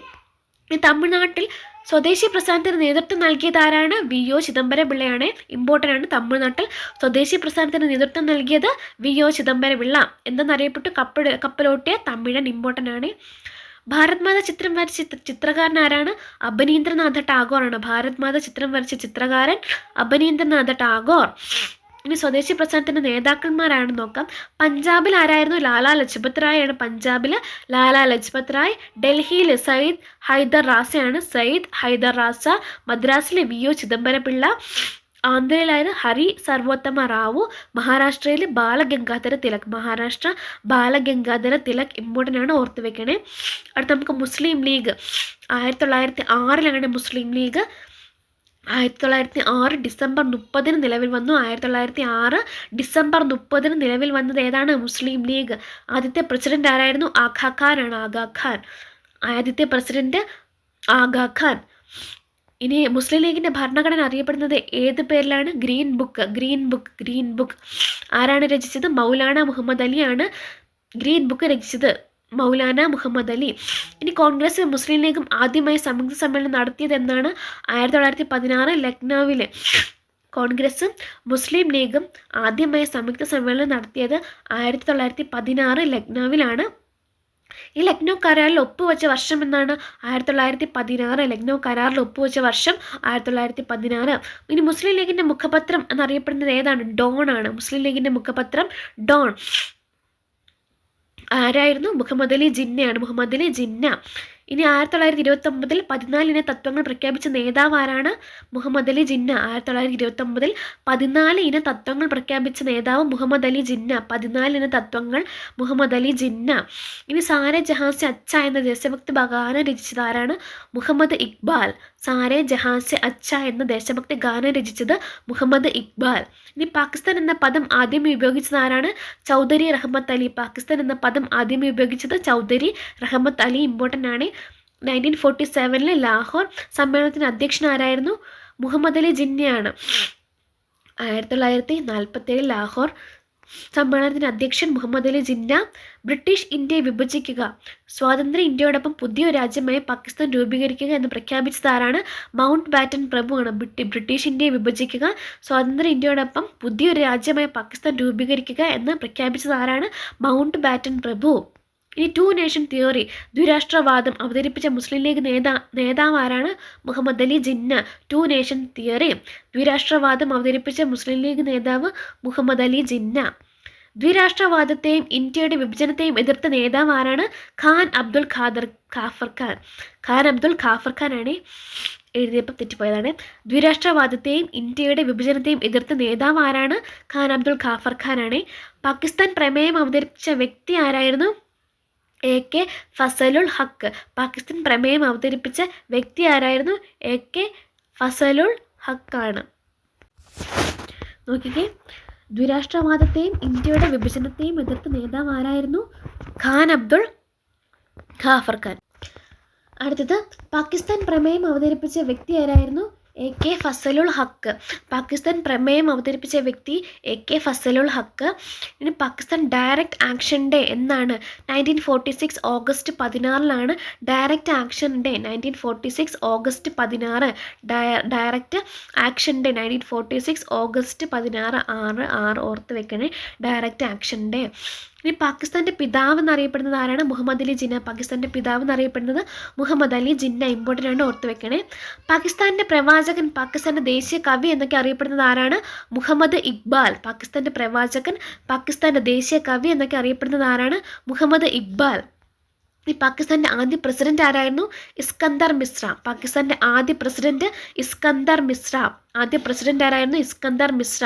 തമിഴ്നാട്ടിൽ സ്വദേശി പ്രസ്ഥാനത്തിന് നേതൃത്വം നൽകിയത് ആരാണ്? VO ചിദംബരം പിള്ളയാണ്. ഇമ്പോർട്ടൻ്റ് ആണ്. തമിഴ്നാട്ടിൽ സ്വദേശി പ്രസ്ഥാനത്തിന് നേതൃത്വം നൽകിയത് VO ചിദംബരം പിള്ള. എന്തെന്നറിയപ്പെട്ടു? കപ്പലോട്ടിയ തമിഴൻ. ഇമ്പോർട്ടൻ്റ് ആണ്. ഭാരത് മാത ചിത്രം വരച്ച ചിത്രകാരൻ ആരാണ്? അബനീന്ദ്രനാഥ ടാഗോർ ആണ്. ഭാരത് മാത ചിത്രം വരച്ച ചിത്രകാരൻ അബനീന്ദ്രനാഥ ടാഗോർ. ഇനി സ്വദേശി പ്രസ്ഥാനത്തിൻ്റെ നേതാക്കന്മാരാണെന്ന് നോക്കാം. പഞ്ചാബിൽ ആരായിരുന്നു? ലാലാ ലജ്പത് റായ് ആണ്. പഞ്ചാബിൽ ലാലാ ലജ്പത് റായ്. ഡൽഹിയിൽ സയ്യിദ് ഹൈദർ റാസയാണ്. സയ്യിദ് ഹൈദർ റാസ. മദ്രാസിൽ VO ചിദംബരം പിള്ള. ആന്ധ്രയിലായത് ഹരി സർവോത്തമ റാവു. മഹാരാഷ്ട്രയിൽ ബാലഗംഗാധര തിലക്. ബാലഗംഗാധര തിലക്. ഇമ്പോർട്ടൻ്റ് ആണ്, ഓർത്ത് വെക്കണേ. അടുത്ത നമുക്ക് മുസ്ലിം ലീഗ് 1906 മുസ്ലിം ലീഗ് 1906 ഡിസംബർ 30 നിലവിൽ വന്നു. 1906 ഡിസംബർ 30 നിലവിൽ വന്നത് ഏതാണ്? മുസ്ലിം ലീഗ്. ആദ്യത്തെ പ്രസിഡന്റ് ആരായിരുന്നു? ആഗാ ഖാൻ ആണ്. ആഗാ ഖാൻ ആദ്യത്തെ പ്രസിഡന്റ് ആഗാ ഖാൻ. ഇനി മുസ്ലിം ലീഗിൻ്റെ ഭരണഘടന അറിയപ്പെടുന്നത് ഏത് പേരിലാണ്? Green book. ആരാണ് രചിച്ചത്? മൗലാന മുഹമ്മദ് അലിയാണ് ഗ്രീൻ ബുക്ക് രചിച്ചത്. മൗലാന മുഹമ്മദ് അലി. ഇനി കോൺഗ്രസ് മുസ്ലിം ലീഗും ആദ്യമായി സംയുക്ത സമ്മേളനം നടത്തിയത് എന്നാണ്? 1916 ലക്നൌവിൽ. കോൺഗ്രസും മുസ്ലിം ലീഗും ആദ്യമായി സംയുക്ത സമ്മേളനം നടത്തിയത് 1916 ലക്നൌവിലാണ്. ഈ ലക്നൗ കരാറിൽ ഒപ്പുവെച്ച വർഷം എന്നാണ്? 1916. ലക്നൗ കരാറിൽ ഒപ്പുവെച്ച വർഷം 1916. ഇനി മുസ്ലിം ലീഗിൻ്റെ മുഖപത്രം എന്നറിയപ്പെടുന്നത് ഏതാണ്? ഡോൺ ആണ്. മുസ്ലിം ലീഗിൻ്റെ മുഖപത്രം ഡോൺ. ആരായിരുന്നു? മുഹമ്മദ് അലി ജിന്നയാണ്. മുഹമ്മദ് അലി ജിന്ന. ഇനി 1929 14 തത്വങ്ങൾ പ്രഖ്യാപിച്ച നേതാവ് ആരാണ്? മുഹമ്മദ് അലി ജിന്ന. 1929 14 തത്വങ്ങൾ പ്രഖ്യാപിച്ച നേതാവ് മുഹമ്മദ് അലി ജിന്ന. 14 തത്വങ്ങൾ മുഹമ്മദ് അലി ജിന്ന. ഇനി സാരെ ജഹാൻ സെ അച്ഛ എന്ന ദേശഭക്തി ഗാനം രചിച്ചത് ആരാണ്? മുഹമ്മദ് ഇക്ബാൽ. സാരെ ജഹാൻ സെ അച്ഛ എന്ന ദേശഭക്തി ഗാനം രചിച്ചത് മുഹമ്മദ് ഇക്ബാൽ. ഇനി പാകിസ്ഥാൻ എന്ന പദം ആദ്യമേ ഉപയോഗിച്ചത് ആരാണ്? ചൗധരി റഹ്മത്ത് അലി. പാകിസ്ഥാൻ എന്ന പദം ആദ്യമേ ഉപയോഗിച്ചത് ചൗധരി റഹ്മത്ത് അലി. ഇമ്പോർട്ടൻ്റ് ആണ്. 1947 ലാഹോർ സമ്മേളനത്തിന് അധ്യക്ഷൻ ആരായിരുന്നു? മുഹമ്മദ് അലി ജിന്നയാണ്. 1947 ലാഹോർ സമ്മേളനത്തിന് അധ്യക്ഷൻ മുഹമ്മദ് അലി ജിന്ന. ബ്രിട്ടീഷ് ഇന്ത്യയെ വിഭജിക്കുക, സ്വാതന്ത്ര്യ ഇന്ത്യയോടൊപ്പം പുതിയൊരു രാജ്യമായി പാകിസ്ഥാൻ രൂപീകരിക്കുക എന്ന് പ്രഖ്യാപിച്ചത് ആരാണ്? Mount batten പ്രഭുവാണ്. ബ്രിട്ടീഷ് ഇന്ത്യയെ വിഭജിക്കുക, സ്വാതന്ത്ര്യ ഇന്ത്യയോടൊപ്പം പുതിയൊരു രാജ്യമായി പാകിസ്ഥാൻ രൂപീകരിക്കുക എന്ന് പ്രഖ്യാപിച്ചത് ആരാണ്? മൗണ്ട് ബാറ്റൻ പ്രഭു. ഇനി ടു നേഷൻ തിയറി, ദ്വിരാഷ്ട്രവാദം അവതരിപ്പിച്ച മുസ്ലിം ലീഗ് നേതാവ് ആരാണ്? Muhammad Ali Jinnah. Two nation theory, ദ്വിരാഷ്ട്രവാദം അവതരിപ്പിച്ച മുസ്ലിം ലീഗ് നേതാവ് മുഹമ്മദ് അലി ജിന്ന. ദ്വിരാഷ്ട്രവാദത്തെയും ഇന്ത്യയുടെ വിഭജനത്തെയും എതിർത്ത നേതാവ് ആരാണ്? ഖാൻ അബ്ദുൽ ഖാഫർ ഖാൻ. ഖാൻ അബ്ദുൽ ഖാഫർ ഖാൻ ആണ്. എഴുതിയപ്പോൾ തെറ്റിപ്പോയതാണ്. ദ്വിരാഷ്ട്രവാദത്തെയും ഇന്ത്യയുടെ വിഭജനത്തെയും എതിർത്ത നേതാവ് ആരാണ്? ഖാൻ അബ്ദുൽ ഖാഫർ ഖാൻ ആണ്. പാകിസ്ഥാൻ പ്രമേയം അവതരിപ്പിച്ച വ്യക്തി ആരായിരുന്നു? AK ഫസലുൽ ഹക്ക്. പാകിസ്ഥാൻ പ്രമേയം അവതരിപ്പിച്ച വ്യക്തി ആരായിരുന്നു? AK ഫസലുൽ ഹക്കാണ്. നോക്കിക്കേ, ദ്വിരാഷ്ട്രവാദത്തെയും ഇന്ത്യയുടെ വിഭജനത്തെയും എതിർത്ത നേതാവ് ആരായിരുന്നു? ഖാൻ അബ്ദുൽ ഖാഫർ ഖാൻ. അടുത്തത് പാകിസ്ഥാൻ പ്രമേയം അവതരിപ്പിച്ച വ്യക്തി ആരായിരുന്നു? AK ഫസലുൽ ഹക്ക്. പാകിസ്ഥാൻ പ്രമേയം അവതരിപ്പിച്ച വ്യക്തി AK ഫസലുൽ ഹക്ക്. ഇനി പാകിസ്ഥാൻ ഡയറക്റ്റ് ആക്ഷൻ ഡേ എന്നാണ്? 1946 August 16 direct action day. 1946 August 16 direct action day. 1946 August 16 6 ഓർത്ത് വെക്കണേ. Direct action day. ഇനി പാകിസ്ഥാൻ്റെ പിതാവ് എന്നറിയപ്പെടുന്നത് ആരാണ്? മുഹമ്മദ് അലി ജിന്ന. പാകിസ്ഥാൻ്റെ പിതാവ് എന്നറിയപ്പെടുന്നത് മുഹമ്മദ് അലി ജിന്ന. ഇമ്പോർട്ടൻ്റ് ആണ്, ഓർത്ത് വെക്കണേ. പാകിസ്ഥാൻ്റെ പ്രവാചകൻ, പാകിസ്ഥാൻ്റെ ദേശീയ കവി എന്നൊക്കെ അറിയപ്പെടുന്നത് ആരാണ്? മുഹമ്മദ് ഇക്ബാൽ. പാകിസ്ഥാൻ്റെ പ്രവാചകൻ, പാകിസ്ഥാൻ്റെ ദേശീയ കവി എന്നൊക്കെ അറിയപ്പെടുന്നത് ആരാണ്? മുഹമ്മദ് ഇക്ബാൽ. ഈ പാകിസ്ഥാൻ്റെ ആദ്യ പ്രസിഡന്റ് ആരായിരുന്നു? ഇസ്കന്ദർ മിശ്ര. പാകിസ്ഥാൻ്റെ ആദ്യ പ്രസിഡന്റ് ഇസ്കന്ദർ മിശ്ര. ആദ്യ പ്രസിഡന്റ് ആരായിരുന്നു? ഇസ്കന്ദർ മിശ്ര.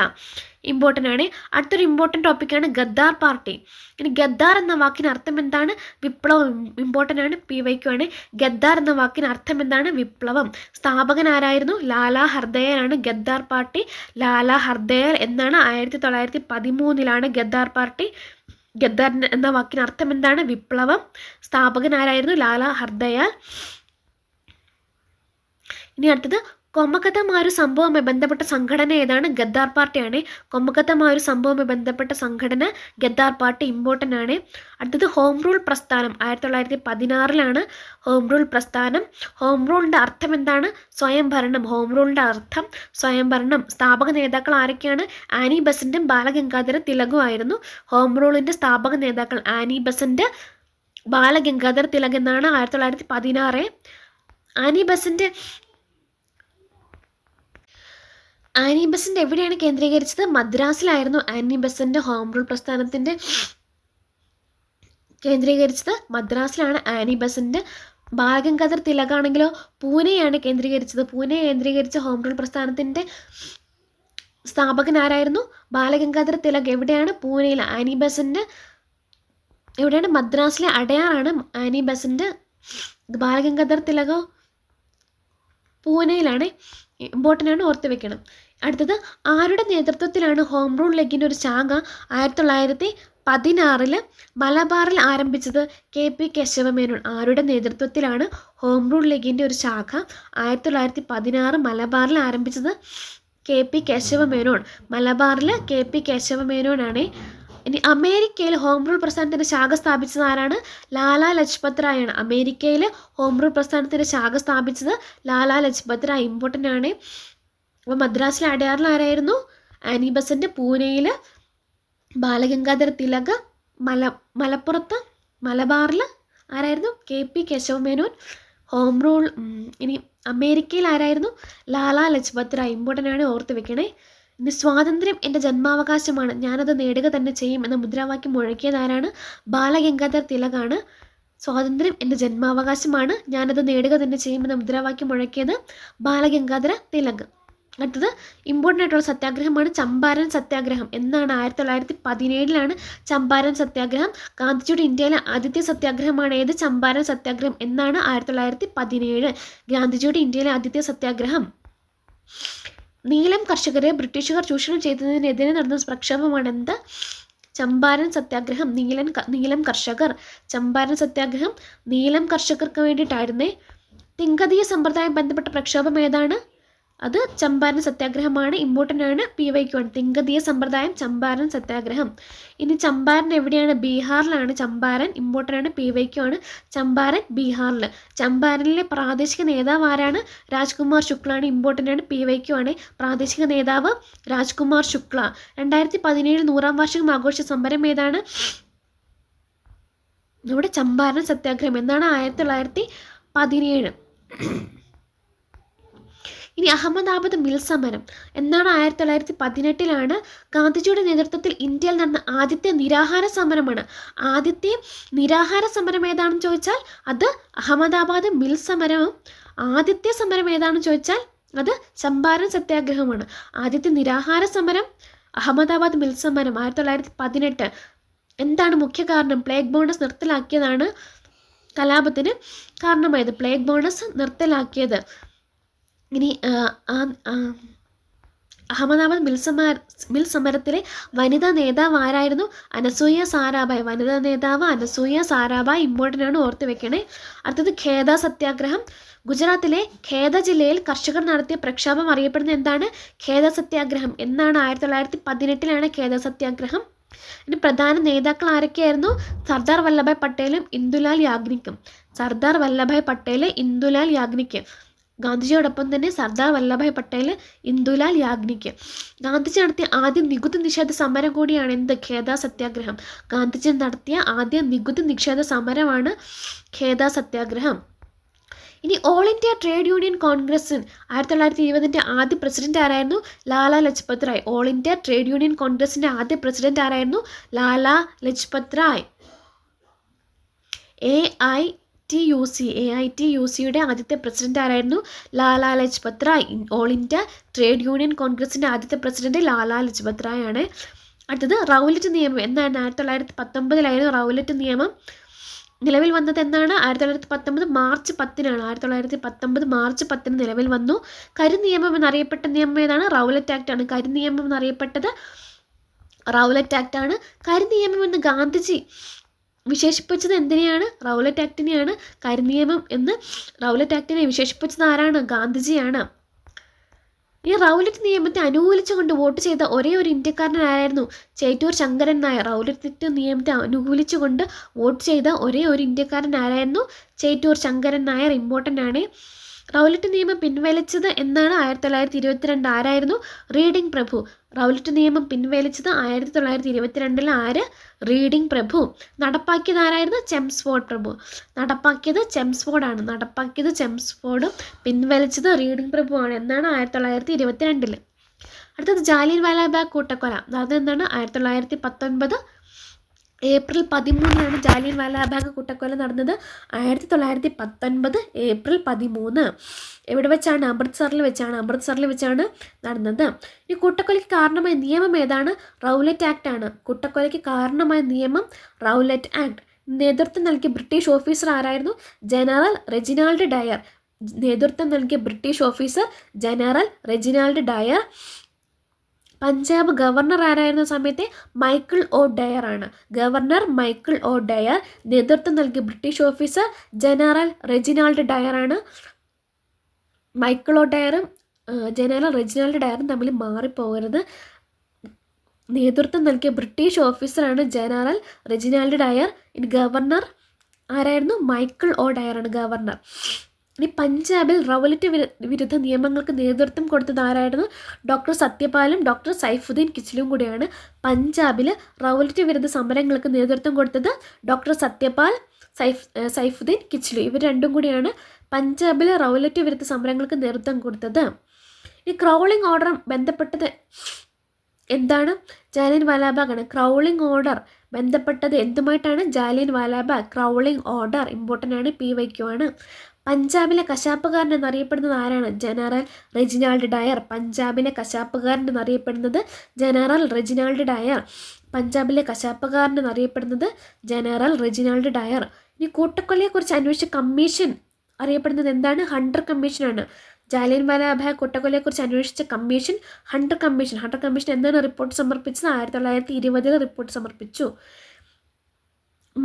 ഇമ്പോർട്ടൻ്റ് ആണ്. അടുത്തൊരു ഇമ്പോർട്ടൻ്റ് ടോപ്പിക്കാണ് ഗദ്ദാർ പാർട്ടി. ഇനി ഗദ്ദാർ എന്ന വാക്കിന് അർത്ഥം എന്താണ്? വിപ്ലവം. ഇമ്പോർട്ടൻ്റ് ആണ്, PYQ ആണ്. ഗദ്ദാർ എന്ന വാക്കിന് അർത്ഥം എന്താണ്? വിപ്ലവം. സ്ഥാപകൻ ആരായിരുന്നു? ലാലാ ഹർദയാൽ ആണ് ഗദ്ദാർ പാർട്ടി. ലാലാ ഹർദയാൽ എന്നാണ്. 1913 ഗദ്ദാർ പാർട്ടി. ഗദ്ദാർ എന്ന വാക്കിന് അർത്ഥം എന്താണ്? വിപ്ലവം. സ്ഥാപകൻ ആരായിരുന്നു? ലാലാ ഹർദയാൽ. ഇനി അടുത്തത് കൊമക്കത്ത മാരു സംഭവവുമായി ബന്ധപ്പെട്ട സംഘടന ഏതാണ്? ഗദ്ദാർ പാർട്ടിയാണ്. കൊമക്കത്ത മാരു സംഭവവുമായി ബന്ധപ്പെട്ട സംഘടന ഗദ്ദാർ പാർട്ടി. ഇമ്പോർട്ടൻ്റ് ആണ്. അടുത്തത് ഹോം റൂൾ പ്രസ്ഥാനം. 1916 ഹോം റൂൾ പ്രസ്ഥാനം. ഹോം റൂളിൻ്റെ അർത്ഥം എന്താണ്? സ്വയംഭരണം. ഹോം റൂളിൻ്റെ അർത്ഥം സ്വയംഭരണം. സ്ഥാപക നേതാക്കൾ ആരൊക്കെയാണ്? ആനി ബസന്റും ബാലഗംഗാധര തിലകും ആയിരുന്നു ഹോം റൂളിൻ്റെ സ്ഥാപക നേതാക്കൾ. ആനി ബസന്റ്, ബാലഗംഗാധര തിലക് എന്നാണ്. 1916. ആനി ബസന്റ് എവിടെയാണ് കേന്ദ്രീകരിച്ചത്? മദ്രാസിലായിരുന്നു ആനി ബസന്റ് ഹോം റൂൾ പ്രസ്ഥാനത്തിൻ്റെ കേന്ദ്രീകരിച്ചത്. മദ്രാസിലാണ് ആനി ബസന്റ്. ബാലഗംഗാധർ തിലകാണെങ്കിലോ പൂനെയാണ് കേന്ദ്രീകരിച്ചത്. പൂനെ കേന്ദ്രീകരിച്ച ഹോം റൂൾ പ്രസ്ഥാനത്തിൻ്റെ സ്ഥാപകൻ ആരായിരുന്നു? ബാലഗംഗാധർ തിലക്. എവിടെയാണ്? പൂനെയിൽ. ആനി ബസന്റ് എവിടെയാണ്? മദ്രാസിലെ അടയാറാണ് ആനി ബസന്റ്. ബാലഗംഗാധർ തിലകോ പൂനെയിലാണ്. ഇമ്പോർട്ടൻ്റ് ആണ്, ഓർത്ത് വെക്കണം. അടുത്തത് ആരുടെ നേതൃത്വത്തിലാണ് ഹോം റൂൾ ലീഗിൻ്റെ ഒരു ശാഖ 1916 മലബാറിൽ ആരംഭിച്ചത്? KP കേശവമേനോൻ. ആരുടെ നേതൃത്വത്തിലാണ് ഹോം റൂൾ ലീഗിൻ്റെ ഒരു ശാഖ 1916 മലബാറിൽ ആരംഭിച്ചത്? KP കേശവമേനോൻ. മലബാറിൽ KP കേശവമേനോനാണ്. ഇനി അമേരിക്കയിൽ ഹോം റൂൾ പ്രസ്ഥാനത്തിൻ്റെ ശാഖ സ്ഥാപിച്ചത് ആരാണ്? ലാലാ ലജ്പത് റായാണ്. അമേരിക്കയിൽ ഹോം റൂൾ പ്രസ്ഥാനത്തിൻ്റെ ശാഖ സ്ഥാപിച്ചത് ലാലാ ലജ്പത് റായ്. ഇമ്പോർട്ടൻ്റ് ആണ്. അപ്പോൾ മദ്രാസിലെ അടയാറിൽ ആരായിരുന്നു? Annie Besant. പൂനെയിൽ ബാലഗംഗാധര തിലക്. മലപ്പുറത്ത് മലബാറിൽ ആരായിരുന്നു? KP കേശവമേനോൻ. ഹോം റൂൾ ഇനി അമേരിക്കയിൽ ആരായിരുന്നു? ലാലാ ലജ്പത് റായ്. ഇമ്പോർട്ടൻ്റ് ആണ്, ഓർത്ത് വെക്കണേ. ഇനി സ്വാതന്ത്ര്യം എൻ്റെ ജന്മാവകാശമാണ്, ഞാനത് നേടുക തന്നെ ചെയ്യും എന്ന മുദ്രാവാക്യം മുഴക്കിയത് ആരാണ്? ബാലഗംഗാധര തിലകാണ്. സ്വാതന്ത്ര്യം എൻ്റെ ജന്മാവകാശമാണ്, ഞാനത് നേടുക തന്നെ ചെയ്യുമെന്ന മുദ്രാവാക്യം മുഴക്കിയത് ബാലഗംഗാധര തിലക്. അടുത്തത് ഇമ്പോർട്ടൻ്റ് ആയിട്ടുള്ള സത്യാഗ്രഹമാണ് ചമ്പാരൻ സത്യാഗ്രഹം. എന്നാണ്? 1917 ചമ്പാരൻ സത്യാഗ്രഹം. ഗാന്ധിജിയുടെ ഇന്ത്യയിലെ ആദ്യത്തെ സത്യാഗ്രഹമാണ് ഏത്? ചമ്പാരൻ സത്യാഗ്രഹം. എന്നാണ്? 1917 ഗാന്ധിജിയുടെ ഇന്ത്യയിലെ ആദ്യത്തെ സത്യാഗ്രഹം. നീലം കർഷകരെ ബ്രിട്ടീഷുകാർ ചൂഷണം ചെയ്തതിനെതിരെ നടന്ന പ്രക്ഷോഭമാണ് എന്ത്? ചമ്പാരൻ സത്യാഗ്രഹം. നീലം കർഷകർ. ചമ്പാരൻ സത്യാഗ്രഹം നീലം കർഷകർക്ക് വേണ്ടിയിട്ടായിരുന്നേ. തിങ്കതീയ സമ്പ്രദായം ബന്ധപ്പെട്ട പ്രക്ഷോഭം ഏതാണ്? അത് ചമ്പാരൻ സത്യാഗ്രഹമാണ്. ഇമ്പോർട്ടൻ്റ് ആണ്, PYQ ആണ്. തിങ്കതീയ സമ്പ്രദായം, ചമ്പാരൻ സത്യാഗ്രഹം. ഇനി ചമ്പാരൻ എവിടെയാണ്? ബീഹാറിലാണ് ചമ്പാരൻ. ഇമ്പോർട്ടൻ്റ് ആണ്, PYQ ആണ്. ചമ്പാരൻ ബീഹാറിൽ. ചമ്പാരനിലെ പ്രാദേശിക നേതാവ് ആരാണ്? രാജ്കുമാർ ശുക്ലാണ്. ഇമ്പോർട്ടൻ്റ് ആണ്, PYQ ആണ്. പ്രാദേശിക നേതാവ് രാജ്കുമാർ ശുക്ല. 2017 100-ാം വാർഷികം ആഘോഷ സമരം ഏതാണ്? നമ്മുടെ ചമ്പാരൻ സത്യാഗ്രഹം. എന്നാണ്? 1917. ഇനി അഹമ്മദാബാദ് മിൽ സമരം എന്നാണ്? 1918 ഗാന്ധിജിയുടെ നേതൃത്വത്തിൽ ഇന്ത്യയിൽ നടന്ന ആദ്യത്തെ നിരാഹാര സമരമാണ്. ആദ്യത്തെ നിരാഹാര സമരം ഏതാണെന്ന് ചോദിച്ചാൽ അത് അഹമ്മദാബാദ് മിൽ സമരവും. ആദ്യത്തെ സമരം ഏതാണെന്ന് ചോദിച്ചാൽ അത് ചമ്പാരൻ സത്യാഗ്രഹമാണ്. ആദ്യത്തെ നിരാഹാര സമരം അഹമ്മദാബാദ് മിൽ സമരം 1918. എന്താണ് മുഖ്യ കാരണം? പ്ലേഗ് ബോണസ് നിർത്തലാക്കിയതാണ് കലാപത്തിന് കാരണമായത്. പ്ലേഗ് ബോണസ് നിർത്തലാക്കിയത്. ഇനി അഹമ്മദാബാദ് മിൽ സമരത്തിലെ വനിതാ നേതാവ് ആരായിരുന്നു? അനസൂയ സാരാഭായ്. വനിതാ നേതാവ് അനസൂയ സാരാഭായ്. ഇമ്പോർട്ടൻ്റ് ആണ്, ഓർത്ത് വെക്കണേ. അടുത്തത് ഖേദ സത്യാഗ്രഹം. ഗുജറാത്തിലെ ഖേദ ജില്ലയിൽ കർഷകർ നടത്തിയ പ്രക്ഷോഭം അറിയപ്പെടുന്നത് എന്താണ്? ഖേദ സത്യാഗ്രഹം. എന്നാണ്? 1918 ഖേദ സത്യാഗ്രഹം. ഇനി പ്രധാന നേതാക്കൾ ആരൊക്കെയായിരുന്നു? സർദാർ വല്ലഭായ് പട്ടേലും ഇന്ദുലാൽ യാഗ്നിക്കും. സർദാർ വല്ലഭായ് പട്ടേൽ, ഇന്ദുലാൽ യാഗ്നിക്ക്. ഗാന്ധിജിയോടൊപ്പം തന്നെ സർദാർ വല്ലഭായ് പട്ടേൽ, ഇന്ദുലാൽ യാഗ്നിക്ക്. ഗാന്ധിജി നടത്തിയ ആദ്യ നികുതി നിഷേധ സമരം കൂടിയാണ് എന്ത്? ഖേദ സത്യാഗ്രഹം. ഗാന്ധിജി നടത്തിയ ആദ്യ നികുതി നിഷേധ സമരമാണ് ഖേദ സത്യാഗ്രഹം. ഇനി all India trade union congress 1920 ആദ്യ പ്രസിഡന്റ് ആരായിരുന്നു? Lala Lajpat Rai. All India trade union കോൺഗ്രസിന്റെ ആദ്യ പ്രസിഡന്റ് ആരായിരുന്നു? ലാലാ ലജ്പത് റായ്. AITUCയുടെ ആദ്യത്തെ പ്രസിഡന്റ് ആരായിരുന്നു? Lala Lajpat Rai. All India trade union കോൺഗ്രസിന്റെ ആദ്യത്തെ പ്രസിഡന്റ് ലാലാ ലജ്പത് റായ് ആണ്. അടുത്തത് റൗലറ്റ് നിയമം എന്നാണ്? 1919 റൗലറ്റ് നിയമം നിലവിൽ വന്നത്. എന്നാണ്? 1919 മാർച്ച് 10 1919 മാർച്ച് 10 നിലവിൽ വന്നു. കരിനിയമം എന്നറിയപ്പെട്ട നിയമം ഏതാണ്? റൗലറ്റ് ആക്ട് ആണ്. കരിനിയമം എന്നറിയപ്പെട്ടത് റൗലറ്റ് ആക്ട് ആണ്. കരിനിയമം എന്ന് ഗാന്ധിജി വിശേഷിപ്പിച്ചത് എന്തിനെയാണ്? റൗലറ്റ് ആക്ടിനെയാണ്. കരിനിയമം എന്ന് റൗലറ്റ് ആക്ടിനെ വിശേഷിപ്പിച്ചത് ആരാണ്? ഗാന്ധിജിയാണ്. ഈ റൗലറ്റ് നിയമത്തെ അനുകൂലിച്ചുകൊണ്ട് വോട്ട് ചെയ്ത ഒരേ ഒരു ഇന്ത്യക്കാരൻ ആരായിരുന്നു? ചേറ്റൂർ ശങ്കരൻ നായർ. റൗലറ്റ് നിയമത്തെ അനുകൂലിച്ചുകൊണ്ട് വോട്ട് ചെയ്ത ഒരേ ഒരു ഇന്ത്യക്കാരൻ ആരായിരുന്നു? ചേറ്റൂർ ശങ്കരൻ നായർ. ഇമ്പോർട്ടൻ്റ് ആണ്. റൗലറ്റ് നിയമം പിൻവലിച്ചത് എന്നാണ്? 1922. ആരായിരുന്നു? റീഡിംഗ് പ്രഭു. റൗലറ്റ് നിയമം പിൻവലിച്ചത് 1922 ആര്? റീഡിംഗ് പ്രഭു. നടപ്പാക്കിയത് ആരായിരുന്നു? ചെംസ്ഫോർഡ് പ്രഭു. നടപ്പാക്കിയത് ചെംസ്ഫോർഡ് ആണ്. നടപ്പാക്കിയത് ചെംസ്ഫോർഡും പിൻവലിച്ചത് റീഡിംഗ് പ്രഭു ആണ്. എന്നാണ്? 1922. അടുത്തത് ജാലിയൻ വാലാബാഗ് കൂട്ടക്കൊല നടന്നത് എന്താണ്? 1919 ഏപ്രിൽ 13 ജാലിയൻ വാലാബാഗ് കൂട്ടക്കൊല നടന്നത്. 1919 ഏപ്രിൽ 13 എവിടെ വെച്ചാണ്? അമൃത്സറിൽ വെച്ചാണ് നടന്നത്. ഈ കൂട്ടക്കൊലയ്ക്ക് കാരണമായ നിയമം ഏതാണ്? റൗലറ്റ് ആക്ട് ആണ്. കൂട്ടക്കൊലയ്ക്ക് കാരണമായ നിയമം റൗലറ്റ് ആക്ട്. നേതൃത്വം നൽകിയ ബ്രിട്ടീഷ് ഓഫീസർ ആരായിരുന്നു? General Reginald Dyer. നേതൃത്വം നൽകിയ British officer general Reginald Dyer. Punjab governor ആരായിരുന്ന സമയത്ത് മൈക്കിൾ ഒ ഡയർ ആണ്. Governor Michael O Dyer. നേതൃത്വം നൽകിയ British officer general Reginald Dyer ആണ്. മൈക്കിൾ ഒ ഡയറും ജനറൽ റെജിനാൾഡ് ഡയറും തമ്മിൽ മാറിപ്പോകരുത്. നേതൃത്വം നൽകിയ ബ്രിട്ടീഷ് ഓഫീസറാണ് ജനറൽ റെജിനാൾഡ് ഡയർ. ഇനി ഗവർണർ ആരായിരുന്നു? മൈക്കിൾ ഒ ഡയർ ആണ് ഗവർണർ. ഇനി പഞ്ചാബിൽ റവലറ്റ് വിരുദ്ധ നിയമങ്ങൾക്ക് നേതൃത്വം കൊടുത്തത് ആരായിരുന്നു? ഡോക്ടർ സത്യപാലും ഡോക്ടർ സൈഫുദ്ദീൻ കിച്ലും കൂടിയാണ്. പഞ്ചാബിൽ റവലറ്റ് വിരുദ്ധ സമരങ്ങൾക്ക് നേതൃത്വം കൊടുത്തത് ഡോക്ടർ സത്യപാൽ, സൈഫുദ്ദീൻ കിച്ലു. ഇവർ രണ്ടും കൂടിയാണ് പഞ്ചാബിലെ റവലറ്റ് വിരുദ്ധ സമരങ്ങൾക്ക് നേതൃത്വം കൊടുത്തത്. ഈ ക്രൗളിംഗ് ഓർഡർ ബന്ധപ്പെട്ടത് എന്താണ്? ജാലിയൻ വാലാബാഗ് ആണ്. ക്രൗളിംഗ് ഓർഡർ ബന്ധപ്പെട്ടത് എന്തുമായിട്ടാണ്? Jallian Walabagh. Crawling order important ആണ്, PYQ ആണ്. പഞ്ചാബിലെ കശാപ്പുകാരൻ എന്നറിയപ്പെടുന്നത് ആരാണ്? General Reginald Dyer. പഞ്ചാബിലെ കശാപ്പുകാരൻ എന്നറിയപ്പെടുന്നത് ജനറൽ റെജിനാൾഡ് ഡയർ. പഞ്ചാബിലെ കശാപ്പുകാരൻ എന്നറിയപ്പെടുന്നത് ജനറൽ റെജിനാൾഡ് ഡയർ. ഇനി കൂട്ടക്കൊലയെക്കുറിച്ച് അന്വേഷിച്ച കമ്മീഷൻ അറിയപ്പെടുന്നത് എന്താണ്? ഹണ്ടർ കമ്മീഷനാണ്. ജാലിയൻ വാലാബാഗ് കൂട്ടക്കൊലയെക്കുറിച്ച് അന്വേഷിച്ച commission Hunter commission. Hunter commission എന്നാണ് റിപ്പോർട്ട് സമർപ്പിച്ചത്? 1920 റിപ്പോർട്ട് സമർപ്പിച്ചു.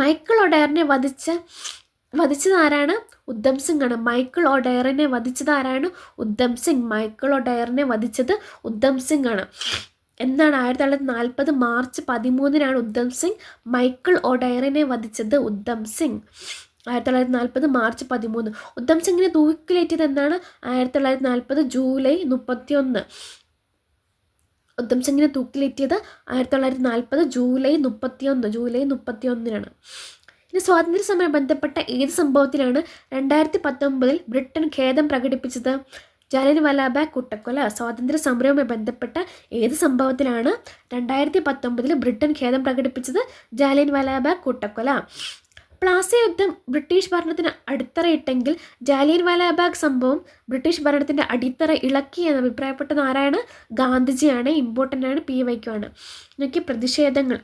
മൈക്കിൾ ഒ ഡയറിനെ വധിച്ചത് ആരാണ്? ഉദ്ധം സിംഗ് ആണ്. മൈക്കിൾ ഒ ഡയറിനെ വധിച്ചത് ആരാണ്? ഉദ്ധം സിംഗ്. മൈക്കിൾ ഒ ഡയറിനെ വധിച്ചത് ഉദ്ധം സിംഗ് ആണ്. എന്നാണ്? 1940 March 13 Udham Singh Michael O ഡയറിനെ വധിച്ചത്. ഉദ്ധം സിംഗ് 1940 മാർച്ച് 13. ഉദ്ധം സിംഗിനെ തൂക്കിലേറ്റിയത് എന്നാണ്? 1940 ജൂലൈ 31. ഉദ്ധം സിംഗിനെ തൂക്കിലേറ്റിയത് 1940 ജൂലൈ 31. ഇനി സ്വാതന്ത്ര്യ സമരം ബന്ധപ്പെട്ട ഏത് സംഭവത്തിലാണ് 2019 ബ്രിട്ടൻ ഖേദം പ്രകടിപ്പിച്ചത്? ജാലിയൻ വാലാബാഗ് കൂട്ടക്കൊല. സ്വാതന്ത്ര്യ സമരവുമായി ബന്ധപ്പെട്ട ഏത് സംഭവത്തിലാണ് 2019 ബ്രിട്ടൻ ഖേദം പ്രകടിപ്പിച്ചത്? ജാലിയൻ വാലാബാഗ് കൂട്ടക്കൊല. പ്ലാസ യുദ്ധം ബ്രിട്ടീഷ് ഭരണത്തിന് അടിത്തറയിട്ടെങ്കിൽ ജാലിയൻ വാലാബാഗ് സംഭവം ബ്രിട്ടീഷ് ഭരണത്തിൻ്റെ അടിത്തറ ഇളക്കി എന്ന് അഭിപ്രായപ്പെട്ടത് ആരാണ്? ഗാന്ധിജിയാണ്. ഇമ്പോർട്ടൻ്റ് ആണ്, PYQ ആണ്. നോക്കി പ്രതിഷേധങ്ങൾ.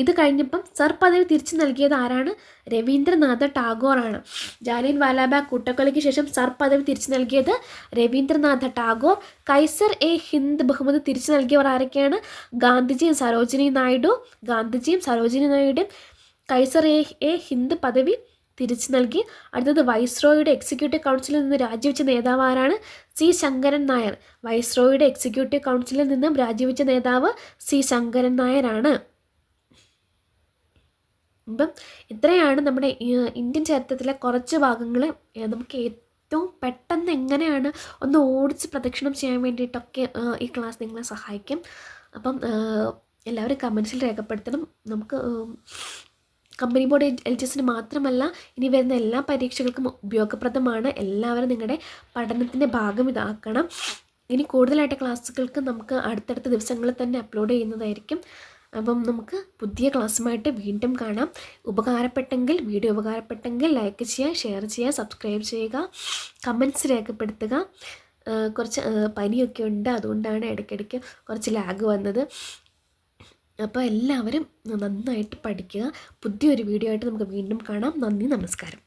ഇത് കഴിഞ്ഞപ്പം സർ പദവി തിരിച്ചു നൽകിയത് ആരാണ്? രവീന്ദ്രനാഥ ടാഗോർ ആണ്. ജാലിയൻ വാലാബാഗ് കൂട്ടക്കൊലയ്ക്ക് ശേഷം സർ പദവി തിരിച്ചു നൽകിയത് രവീന്ദ്രനാഥ ടാഗോർ. കൈസർ എ ഹിന്ദ് ബഹുമതി തിരിച്ചു നൽകിയവർ ആരൊക്കെയാണ്? ഗാന്ധിജിയും സരോജിനി നായിഡുവും കൈസർ എ ഹിന്ദ് പദവി തിരിച്ചു നൽകി. അടുത്തത് വൈസ്രോയുടെ എക്സിക്യൂട്ടീവ് കൗൺസിലിൽ നിന്ന് രാജിവെച്ച നേതാവ് ആരാണ്? C. ശങ്കരൻ നായർ. വൈസ്രോയുടെ എക്സിക്യൂട്ടീവ് കൗൺസിലിൽ നിന്നും രാജിവെച്ച നേതാവ് C. ശങ്കരൻ നായരാണ്. അപ്പം ഇത്രയാണ് നമ്മുടെ ഇന്ത്യൻ ചരിത്രത്തിലെ കുറച്ച് ഭാഗങ്ങൾ. നമുക്ക് ഏറ്റവും പെട്ടെന്ന് എങ്ങനെയാണ് ഒന്ന് ഓടിച്ച് പ്രദക്ഷിണം ചെയ്യാൻ വേണ്ടിയിട്ടൊക്കെ ഈ ക്ലാസ് നിങ്ങളെ സഹായിക്കും. അപ്പം എല്ലാവരും കമൻസിൽ രേഖപ്പെടുത്തണം. നമുക്ക് കമ്പനി ബോർഡ് LGSന് മാത്രമല്ല ഇനി വരുന്ന എല്ലാ പരീക്ഷകൾക്കും ഉപയോഗപ്രദമാണ്. എല്ലാവരും നിങ്ങളുടെ പഠനത്തിൻ്റെ ഭാഗം ഇതാക്കണം. ഇനി കൂടുതലായിട്ട് ക്ലാസ്സുകൾക്ക് നമുക്ക് അടുത്തടുത്ത ദിവസങ്ങളിൽ തന്നെ അപ്ലോഡ് ചെയ്യുന്നതായിരിക്കും. അപ്പം നമുക്ക് പുതിയ ക്ലാസ്സുമായിട്ട് വീണ്ടും കാണാം. വീഡിയോ ഉപകാരപ്പെട്ടെങ്കിൽ ലൈക്ക് ചെയ്യുക, ഷെയർ ചെയ്യുക, സബ്സ്ക്രൈബ് ചെയ്യുക, കമൻറ്റ്സ് രേഖപ്പെടുത്തുക. കുറച്ച് പനിയൊക്കെ ഉണ്ട്, അതുകൊണ്ടാണ് ഇടയ്ക്കിടയ്ക്ക് കുറച്ച് ലാഗ് വന്നത്. അപ്പോൾ എല്ലാവരും നന്നായിട്ട് പഠിക്കുക. പുതിയൊരു വീഡിയോ ആയിട്ട് നമുക്ക് വീണ്ടും കാണാം. നന്ദി, നമസ്കാരം.